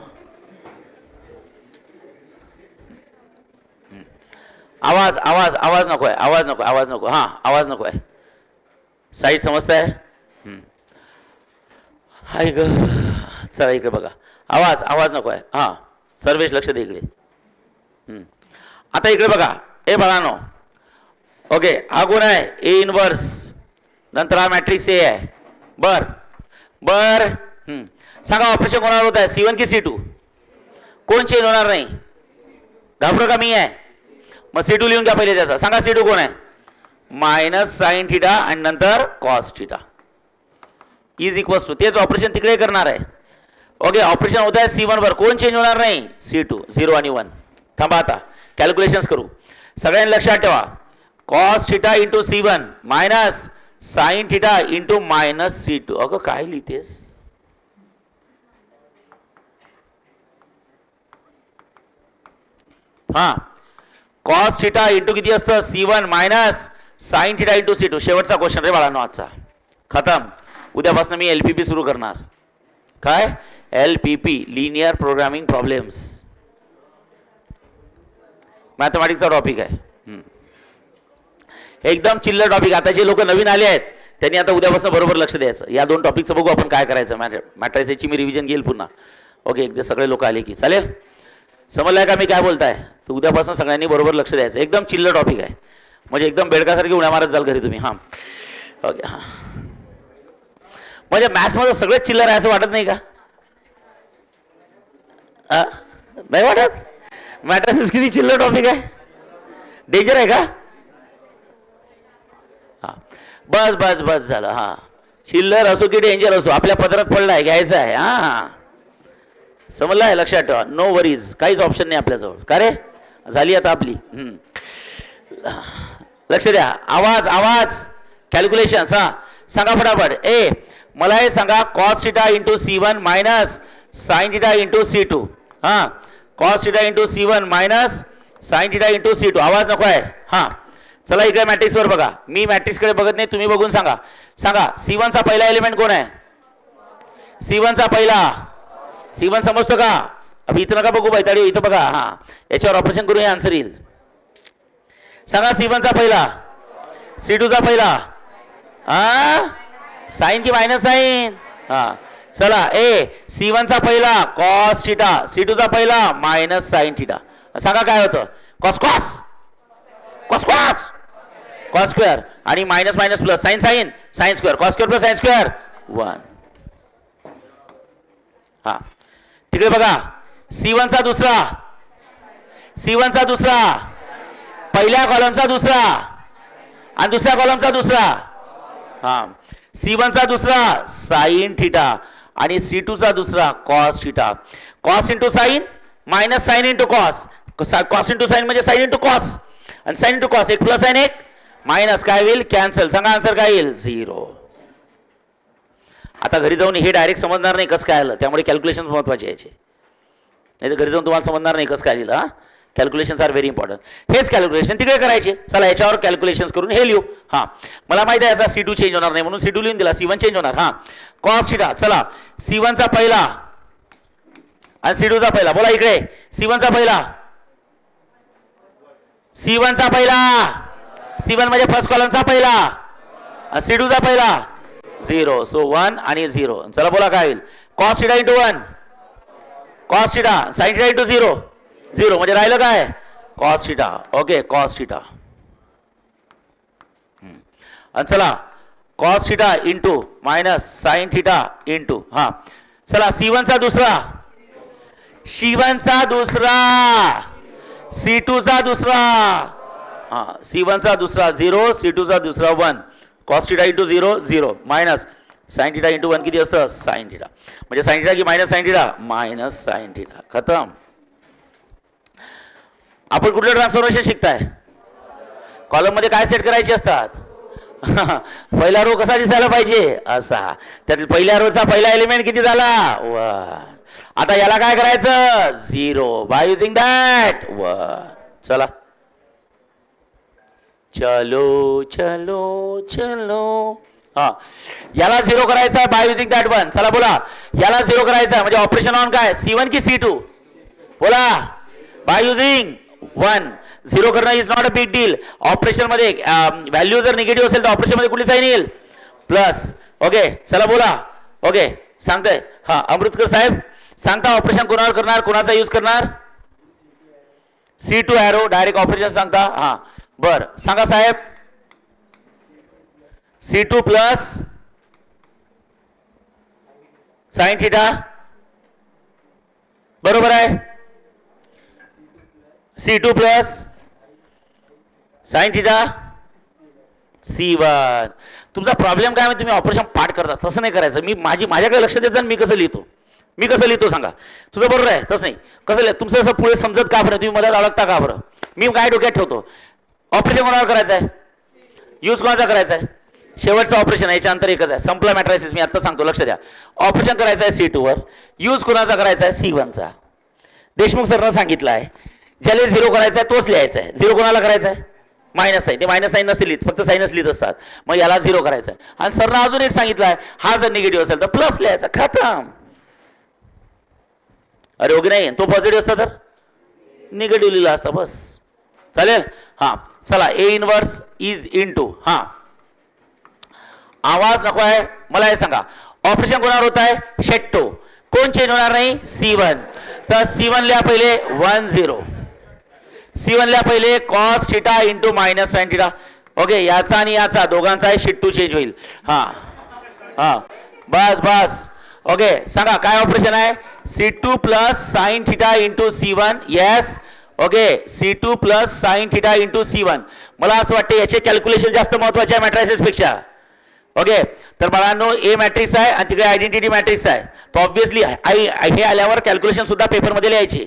आवाज आवाज आवाज नको आहे. आवाज नको आवाज नको. हां आवाज नको आहे. साईड समजताय. हाय ग चला इकडे बघा. आवाज आवाज नको आहे. हां सर्वेश लक्ष दे इकडे. आता इकडे बघा. ए बघानो. ओके हा कोण आहे ए इनवर्स नंतर हा मॅट्रिक्स ए आहे. बर बर सांगा ऑपरेशन कोणावर होत आहे C1 की C2. कोण चेंज होणार नाही. घाबरू का मी आहे. मग C2 लिहून घ्या पहिले त्याचा. सांगा C2 कोण आहे मायनस साईन थिटा आणि नंतर cos theta is equals to तेच ऑपरेशन तिकडे करणार आहे. ओके ऑपरेशन होत आहे C1 वर कोण चेंज होणार नाही C2 0 आणि 1. थांबा आता कॅल्क्युलेशन्स करू. सगळ्यांनी लक्षात ठेवा cos theta into C1 minus sine theta into minus C2. अगं काय लिहितेस. हां कॉस थिटा इंटू किती असतं C1 minus sine theta into C2. शेवटचा क्वेश्चन रे बाळांनो आजचा. खतम. उद्यापासून मी LPP सुरू करणार. काय LPP लिनियर प्रोग्रामिंग प्रॉब्लेम्स मॅथमॅटिक्सचा टॉपिक आहे. एकदम चिल्लर टॉपिक. आता जे लोक नवीन आले आहेत त्यांनी आता उद्यापासून बरोबर लक्ष द्यायचं. या 2 टॉपिकचं बघू आपण काय करायचं. मॅट्रिक्सची मी रिव्हिजन घेईल पुन्हा. ओके एकदा सगळे लोक आले की चालेल. समजलंय का मी काय बोलताय. तर उद्यापासून सगळ्यांनी बरोबर लक्ष द्यायचं. एकदम चिल्लर टॉपिक आहे म्हणजे एकदम बेडकासारखी उड्या मारत जाल घरी तुम्ही. हां ओके हां म्हणजे मॅथ्समध्ये सगळंच चिल्लर आहे असं वाटत नाही का. नाही वाटत. मॅट्रिक्स किती चिल्लर टॉपिक आहे. डेंजर आहे का. हां बस बस बस झालं. हां चिल्लर असो की डेंजर असो आपल्या पदरात पडला आहे घ्यायचं आहे. हां समजलं आहे लक्षात ठेवा. नो वरीज काहीच ऑप्शन नाही आपल्याजवळ. का रे झाली आता आपली. लक्ष द्या. आवाज आवाज कॅल्क्युलेशन्स. हां सांगा फटाफट. ए मला हे सांगा cos theta into C1 minus sine theta into C2. हां cos theta into C1 minus sine theta into C2. आवाज नको आहे. हां चला इकडे मॅट्रिक्सवर बघा. मी मॅट्रिक्सकडे बघत नाही तुम्ही बघून सांगा. सांगा C1 चा पहिला एलिमेंट कोण आहे. C1 चा पहिला C1 समजतो का. अभि इथं नका बघू बैताडी इथं बघा. हां याच्यावर ऑपरेशन करूया आन्सर येईल. सांगा C1 चा पहिला C2 चा पहिला. हां साईन की मायनस साईन. हां चला ए C1 चा पहिला कॉस थिटा C2 चा पहिला मायनस साईन थिटा. सांगा काय होतं cos cos cos cos cos square आणि minus minus plus sine sine sine square cos square plus sine square 1. हां तिकडे बघा C1 चा दुसरा, C1 चा दुसरा, पहिल्या कॉलमचा दुसरा आणि दुसऱ्या कॉलमचा दुसरा. हा, C1 चा दुसरा साइन थिटा आणि C2 चा दुसरा cos theta. Cos into sine minus sine into cos. Cos into sine म्हणजे साइन इंटू कॉस आणि साइन इंटू कॉस. एक प्लस साइन एक मायनस, काय होईल कॅन्सल. सांगा आन्सर काय येईल 0. आता घरी जाऊन हे डायरेक्ट समजणार नाही कसं काय आलं, त्यामुळे कॅल्क्युलेशन महत्वाचे यायचे. नाही तर घरी जाऊन तुम्हाला समजणार नाही कसं काय लिहिलं. हा, कॅल्क्युलेशन्स आर व्हेरी इम्पॉर्टंट. हेच कॅल्क्युलेशन तिकडे करायचे. चला याच्यावर कॅल्क्युलेशन्स करून हे लिहू. हा, मला माहिती आहे याचा C2 चेंज होणार नाही म्हणून C2 लिहून दिला. C1 चेंज होणार. हा, कॉस थिटा. चला C1 चा पहिला आणि C2 चा पहिला. बोला इकडे C1 चा पहिला, C1 चा पहिला, C1 म्हणजे फर्स्ट कॉलमचा पहिला, C2 चा पहिला 0. सो 1 आणि 0. चला बोला काय होईल. Cos theta into 1 cos theta, sine theta into 0 0 म्हणजे राहिलं काय cos theta. Okay cos theta. आणि चला cos theta into minus sine theta into. हा, चला C1 चा दुसरा, C1 चा दुसरा, C2 चा दुसरा. हा, C1 चा दुसरा 0, C2 चा दुसरा 1. Cos theta into 0 0 minus sine theta into 1 किती असतं साइन थिटा. म्हणजे साइन थिटा की minus sine theta, minus sine theta. खतम. आपण कुठलं ट्रान्सफॉर्मेशन शिकताय. कॉलम मध्ये काय सेट करायचे असतात. पहिला रो कसा दिसायला पाहिजे असा. त्यातील पहिल्या रोचा पहिला एलिमेंट किती झाला 1. आता याला काय करायचं 0 बाय युजिंग दॅट 1. चला चलो चलो चलो. हा, याला 0 करायचा आहे बाय युजिंग दॅट 1. चला बोला याला 0 करायचा म्हणजे ऑपरेशन ऑन काय C1 की C2. बोला बाय युजिंग 1. 0 करणं is not a big deal. Operation मध्ये व्हॅल्यू जर निगेटिव्ह असेल तर ऑपरेशन मध्ये कुठली साईन येईल प्लस. ओके चला बोला. ओके सांगताय. हा, अमृतकर साहेब सांगता ऑपरेशन कोणावर करणार, कोणाचा यूज करणार. C2 एरो डायरेक्ट ऑपरेशन सांगता. हा बर सांगा साहेब. C2 प्लस साइन थिटा बरोबर आहे. C2 plus sine theta C1. तुमचा प्रॉब्लेम काय म्हणजे तुम्ही ऑपरेशन पाठ करता. तसं नाही करायचं. मी माझ्याकडे लक्ष देत जा. मी कसं लिहितो सांगा. तुझं बरोबर आहे तसं नाही. कसं लिहिलं तुमचं असं पुढे समजत का बरं. तुम्ही मधात अडकता का बरं. मी काय डोक्यात ठेवतो ऑपरेशन कोणावर करायचं आहे, यूज कोणाचा करायचा आहे. शेवटचं ऑपरेशन आहे, याच्या अंतर एकच आहे. संपला मॅट्रायसिस. मी आता सांगतो लक्ष द्या. ऑपरेशन करायचं आहे C2 वर, यूज कोणाचा करायचा आहे C1 चा. देशमुख सरनं सांगितलं आहे ज्याला 0 करायचा आहे तोच लिहायचा आहे. 0 कोणाला करायचा आहे मायनस साईन. ते मायनस साईन नसते लिहित, फक्त साईनच लिहित असतात. मग याला 0 करायचा आहे. आणि सरनं अजून एक सांगितलं आहे हा जर निगेटिव्ह असेल तर प्लस लिहायचा. खतम. अरे ओके नाही, तो पॉझिटिव्ह असता तर निगेटिव्ह लिहिला असता बस. चालेल. हा चला A इनवर्स इज इनटू. हा आवाज नको आहे मला हे सांगा. ऑपरेशन कोणावर होत आहे शेट्टो. कोण चेंज होणार नाही C1. तर C1 लिहा पहिले 1 0. C1 लिहा पहिले cos theta into minus sine theta. Okay याचा आणि याचा दोघांचा आहे शेट्टू चेंज होईल. हा हा बस बस. ओके सांगा काय ऑपरेशन आहे C2 plus sine theta into C1. Yes okay C2 plus sine theta into C1. मला असं वाटतं याचे कॅल्क्युलेशन जास्त महत्वाचे आहे मॅट्रायसिस पेक्षा. ओके तर बाळांनो A मॅट्रिक्स आहे आणि तिकडे आयडेंटिटी मॅट्रिक्स आहे. तर ऑब्व्हियसली हे आल्यावर कॅल्क्युलेशन सुद्धा पेपरमध्ये लिहायची,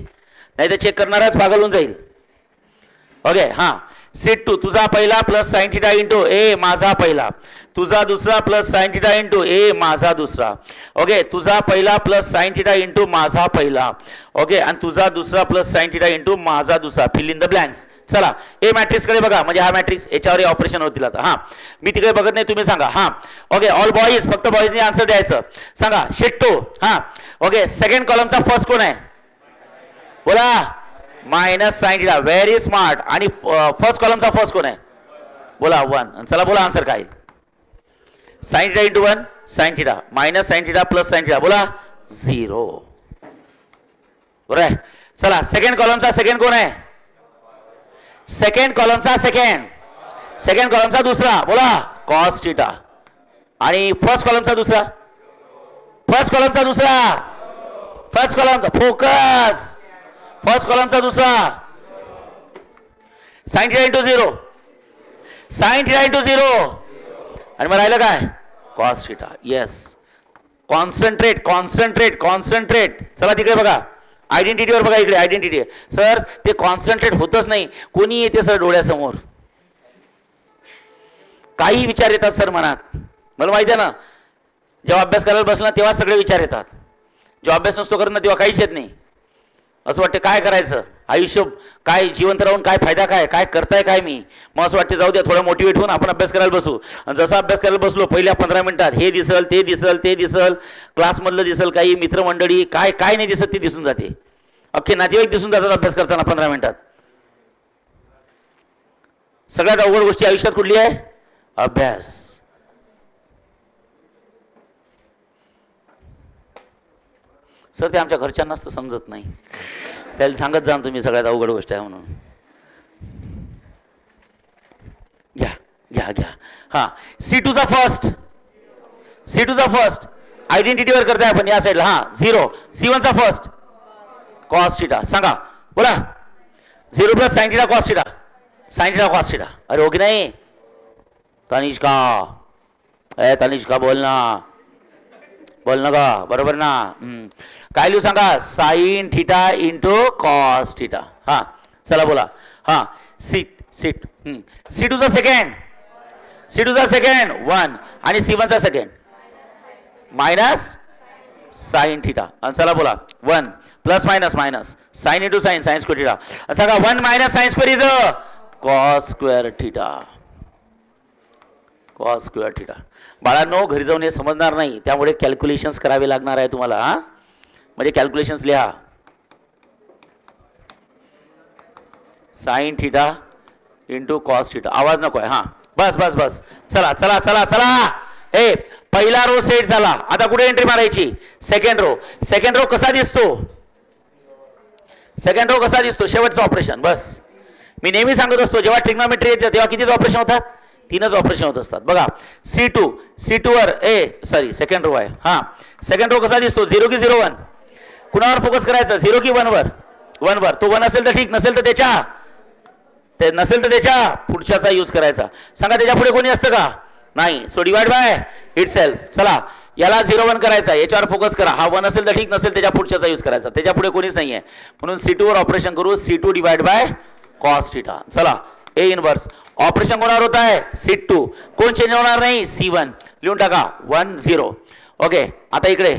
नाही तर चेक करणारच पागल होऊन जाईल. ओके हां C2 तुझा पहिला plus sine theta into A माझा पहिला, तुझा दुसरा plus sine theta into A माझा दुसरा. ओके तुझा पहिला प्लस साइन थिटा इंटू माझा पहिला. ओके आणि तुझा दुसरा प्लस साइन थिटा इंटू माझा दुसरा. Fill in the blanks. चला ए मॅट्रिक्स कडे बघा, म्हणजे हा मॅट्रिक्स याच्यावर ऑपरेशन होतील आता. हां मी तिकडे बघत नाही, तुम्ही सांगा. हां ओके ऑल बॉईज, फक्त बॉईजने आन्सर द्यायचं. सांगा शेट्टो. हां ओके सेकंड कॉलमचा फर्स्ट कोण आहे बोला minus sine theta. Very smart. आणि फर्स्ट कॉलमचा फर्स्ट कोण आहे बोला 1. चला बोला आन्सर काय sine theta into 1 sine theta minus sine theta plus sign theta बोला 0. बरोबर आहे. चला सेकंड कॉलमचा सेकंड कोण आहे सेकंड कॉलमचा सेकंड कॉलमचा दुसरा बोला कॉस थिटा. आणि फर्स्ट कॉलमचा दुसरा फर्स्ट कॉलमचा फोकस फर्स्ट कॉलमचा दुसरा sine theta into 0, sine theta into 0 आणि मग राहिलं काय cos theta. Yes, concentrate concentrate concentrate. चला तिकडे बघा, आयडेंटिटीवर बघा, इकडे आयडेंटिटी. सर ते कॉन्सन्ट्रेट होतच नाही, कोणी येते सर डोळ्यासमोर, काही विचार येतात सर मनात. मला माहिती आहे ना, जेव्हा अभ्यास करायला बसला तेव्हा सगळे विचार येतात, जेव्हा अभ्यास नसतो करत ना तेव्हा काहीच येत नाही. असं वाटतं काय करायचं आयुष्य, काय जिवंत राहून काय फायदा, काय काय करताय काय मी. मग असं वाटतं जाऊ द्या थोडं मोटिवेट होऊन आपण अभ्यास करायला बसू. आणि जसा अभ्यास करायला बसलो पहिल्या 15 मिनिटात हे दिसल ते दिसल ते दिसल, क्लासमधलं दिसल, काही मित्रमंडळी, काय काय नाही दिसत ते दिसून जाते, अख्खे नातेवाईक दिसून जातात अभ्यास करताना 15 मिनिटात. सगळ्यात अवघड गोष्टी आयुष्यात कुठली आहे, अभ्यास. सर ते आमच्या घरच्यांनाच तर समजत नाही, त्याला सांगत जा तुम्ही सगळ्यात अवघड गोष्ट आहे म्हणून. घ्या घ्या घ्या. हा, C2 चा फर्स्ट, C2 चा फर्स्ट आयडेंटिटीवर करताय आपण या साईडला. हा 0, C1 चा फर्स्ट कॉस थिटा. सांगा बोला, 0 plus sine theta cos theta, sine theta cos theta. अरे हो की नाही तनिष्का, ए तनिष्का बोल ना, बोल ना का, बरोबर ना. काय लिहू सांगा, sine theta into cos theta. हा चला बोला. हा सीट सीट. C2 चा सेकंड, C2 चा सेकंड 1 आणि C1 चा सेकंड मायनस साइन थिटा. चला बोला 1 plus minus minus sine into sine, sign square theta. सांगा 1 minus sine square is cos square theta, cos square theta. बाळांनो घरी जाऊन हे समजणार नाही, त्यामुळे कॅल्क्युलेशन्स करावे लागणार आहे तुम्हाला. हा म्हणजे कॅल्क्युलेशन्स लिहा, sine theta into cos theta. आवाज नको आहे. हा बस बस बस. चला चला चला चला. ए पहिला रो सेट झाला, आता कुठे एंट्री मारायची, सेकंड रो. सेकंड रो कसा दिसतो, सेकंड रो कसा दिसतो, शेवटचं ऑपरेशन. बस मी नेहमी सांगत असतो, जेव्हा ट्रिग्नॉमेट्री येते तेव्हा कितीच ऑपरेशन होतात, 3च ऑपरेशन होत असतात. बघा C2 वर सॉरी सेकंड रो आहे. हा सेकंड रो कसा दिसतो, 0 की 0 1, कुणावर फोकस करायचं, 0 की 1 वर, 1 वर. तो 1 असेल तर ठीक, नसेल तर त्याच्या पुढच्याचा यूज करायचा. सांगा त्याच्या पुढे कोणी असतं का, नाही. So divide by itself. चला याला 0 1 करायचा, याच्यावर फोकस करा. हा 1 असेल तर ठीक, नसेल त्याच्या पुढच्याचा यूज करायचा, त्याच्या पुढे कोणीच नाहीये म्हणून C2 वर ऑपरेशन करू. C2 divide by cos theta. चला A इनवर्स ऑपरेशन कोणावर होत आहे, C2. कोण चेंज होणार नाही, C1. लिहून टाका 1 0. ओके आता इकडे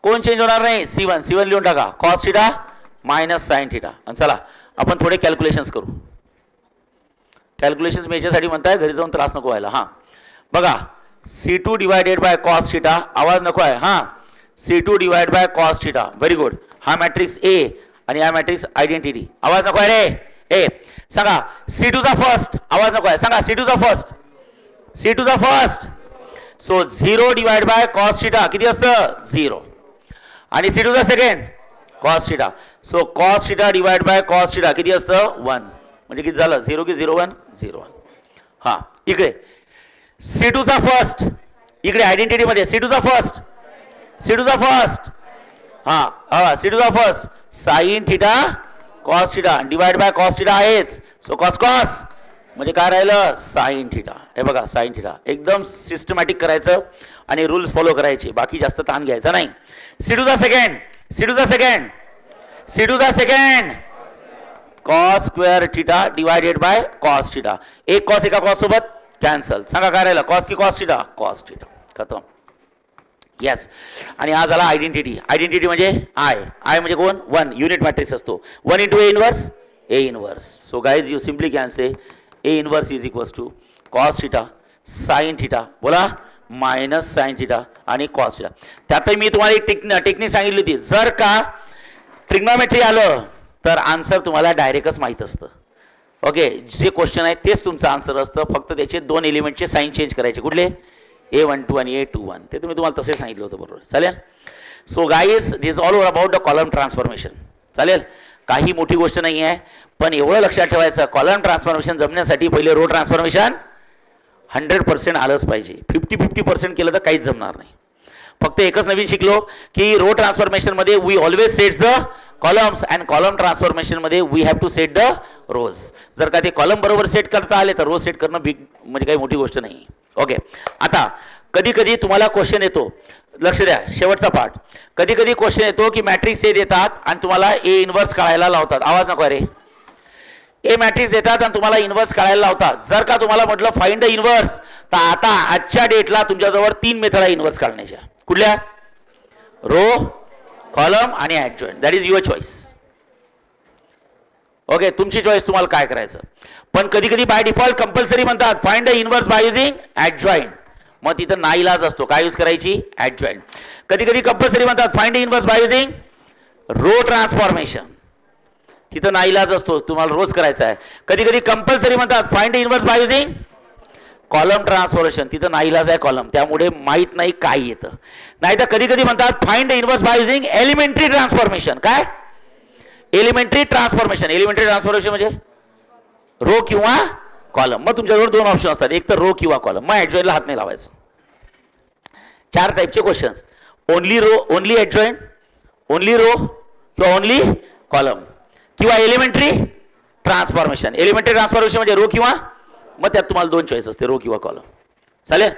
कोण चेंज होणार नाही, C1. C1 लिहून टाका cos theta minus sine theta. आणि चला आपण थोडे कॅल्क्युलेशन्स करू. कॅल्क्युलेशन्स मी याच्यासाठी म्हणताय घरी जाऊन त्रास नको व्हायला. हा बघा C2 divided by cos theta. आवाज नको आहे. हा C2 divide by cos theta. Very good. हा मॅट्रिक्स A आणि हा मॅट्रिक्स आयडेंटिटी. आवाज नको आहे रे. सांगा C2 चा फर्स्ट. आवाज नको आहे. सांगा C2 चा फर्स्ट, C2 चा first. So 0 divide by cos theta किती असतं, 0. आणि C2 चा second cos theta. So cos theta divide by cos theta किती असतं, 1. म्हणजे किती झालं, 0 की 0 1 0 1. हा इकडे C2 चा फर्स्ट, इकडे आयडेंटिटी मध्ये C2 चा फर्स्ट, C2 चा फर्स्ट. हा C2 चा first sine theta cos theta divide by cos theta आहेच. सो कॉस कॉस म्हणजे काय राहिलं, साइन थिटा. हे बघा साइन थिटा. एकदम सिस्टमॅटिक करायचं आणि रूल्स फॉलो करायचे, बाकी जास्त ताण घ्यायचा नाही. C2 चा सेकंड, C2 चा सेकंड, C2 चा second cos square theta divided by cos theta. एक कॉस एका कॉस सोबत कॅन्सल. सांगा काय राहिलं, कॉस की कॉस थिटा, कॉस थिटा. खतम. येस. आणि हा झाला आयडेंटिटी. आयडेंटिटी म्हणजे आय म्हणजे कोण, 1. युनिट मॅट्रिक्स असतो. 1 into A inverse, A inverse. So guys you simply can say A inverse is equals to cos theta sine theta बोला मायनस साइन थिटा आणि कॉस थिटा. त्यातही मी तुम्हाला एक टेक्निक सांगितली होती, जर का ट्रिग्नॉमेट्री आलं तर आन्सर तुम्हाला डायरेक्टच माहीत असतं. ओके जे क्वेश्चन आहे तेच तुमचं आन्सर असतं, फक्त त्याचे 2 एलिमेंटचे साइन चेंज करायचे. कुठले, A12 आणि A21. ते तुम्ही तुम्हाला तसे सांगितलं होतं, बरोबर. चालेल. So guys this all over about the column transformation. चालेल, काही मोठी गोष्ट नाही आहे, पण एवढं लक्षात ठेवायचं, कॉलम ट्रान्सफॉर्मेशन जमण्यासाठी पहिले रो ट्रान्सफॉर्मेशन 100% आलंच पाहिजे. 50-50% केलं तर काहीच जमणार नाही. फक्त एकच नवीन शिकलो की रो ट्रान्सफॉर्मेशन मध्ये we always set the columns and column transformation मध्ये we have to set the rows. जर का ते कॉलम बरोबर सेट करता आले तर रो सेट करणं बिग म्हणजे काही मोठी गोष्ट नाही. ओके, आता कधी कधी तुम्हाला क्वेश्चन येतो, लक्ष द्या शेवटचा पार्ट. कधी कधी क्वेश्चन येतो की मॅट्रिक्स ए देतात आणि तुम्हाला ए इन्व्हर्स काढायला लावतात. आवाज नको रे. ए मॅट्रिक्स देतात आणि तुम्हाला इन्व्हर्स काढायला लावतात. जर का तुम्हाला म्हटलं फाइंड द इन्व्हर्स, तर आता आजच्या डेटला तुमच्याजवळ 3 मेथड आहे इन्व्हर्स काढण्याच्या. कुठल्या? रो, कॉलम आणि adjoint. That is your choice. Okay, तुमची चॉईस, तुम्हाला काय करायचं. पण कधी कधी बाय डिफॉल्ट कंपल्सरी म्हणतात find the inverse by using adjoint. मग तिथं नाईलाज असतो, काय यूज करायची? ॲडजॉइंट. कधी कधी कंपल्सरी म्हणतात find the inverse by using row transformation. तिथं नाईलाज असतो, तुम्हाला रोज करायचा आहे. कधी कधी कंपल्सरी म्हणतात find the inverse by using column transformation. तिथं नाईलाज आहे कॉलम, त्यामुळे माहीत नाही काय येतं. नाही तर कधी कधी म्हणतात find the inverse by using elementary transformation. काय? Elementary transformation. एलिमेंटरी ट्रान्सफॉर्मेशन म्हणजे रो किंवा कॉलम. मग तुमच्याजवळ 2 ऑप्शन असतात, एक तर रो किंवा कॉलम. मग ॲडजॉइंटला हात नाही लावायचा. 4 टाईपचे questions: only row, only adjoint, only row किंवा ओनली कॉलम, किंवा एलिमेंटरी ट्रान्सफॉर्मेशन. एलिमेंटरी ट्रान्सफॉर्मेशन म्हणजे रो किंवा, मग त्यात तुम्हाला 2 चॉईस असते, रो किंवा कॉलम. चालेल.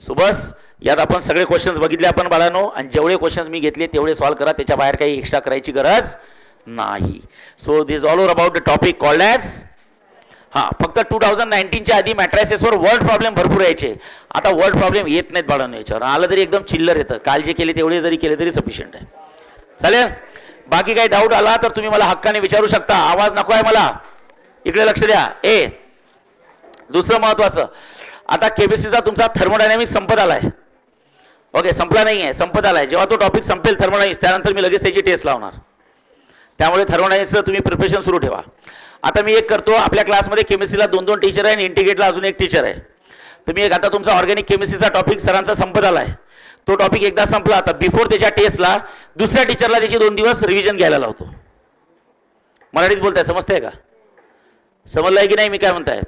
सो बस यात आपण सगळे क्वेश्चन्स बघितले आपण बाळांनो, आणि जेवढे क्वेश्चन्स मी घेतले तेवढे सॉल्व्ह करा. त्याच्या बाहेर काही एक्स्ट्रा करायची गरज नाही. So this all over about the topic called as. हां, फक्त 2019च्या आधी मॅट्रायसेसवर वर्ड प्रॉब्लेम भरपूर यायचे. आता वर्ड प्रॉब्लेम येत नाहीत बाळांनो. याच्यावर आलं तरी एकदम चिल्लर येतं. काल जे केले तेवढे जरी केले तरी सफिशियंट आहे. चालेल. बाकी काही डाऊट आला तर तुम्ही मला हक्काने विचारू शकता. आवाज नको आहे मला. इकडे लक्ष द्या. दुसरं महत्वाचं, आता केबीसीचा तुमचा थर्मोडायनामिक्स संपत आलाय. ओके, संपला नाही आहे, संपत आलाय. जेव्हा तो टॉपिक संपेल थर्मोडायनामिक्स, त्यानंतर मी लगेच त्याची टेस्ट लावणार. त्यामुळे थर्मोडायनामिक्सचं तुम्ही प्रिपरेशन सुरू ठेवा. आता मी एक करतो, आपल्या क्लासमध्ये केमिस्ट्रीला 2-2 टीचर आहे आणि इंटिग्रेटला अजून एक टीचर आहे. तुम्ही एक, आता तुमचा ऑर्गॅनिक केमिस्ट्रीचा टॉपिक सरांचा संपत आलाय. तो टॉपिक एकदा संपला, आता बिफोर त्याच्या टेस्टला दुसऱ्या टीचरला त्याची 2 दिवस रिव्हिजन घ्यायला लावतो. मराठीत बोलताय, समजतंय का? समजलंय की नाही मी काय म्हणताय?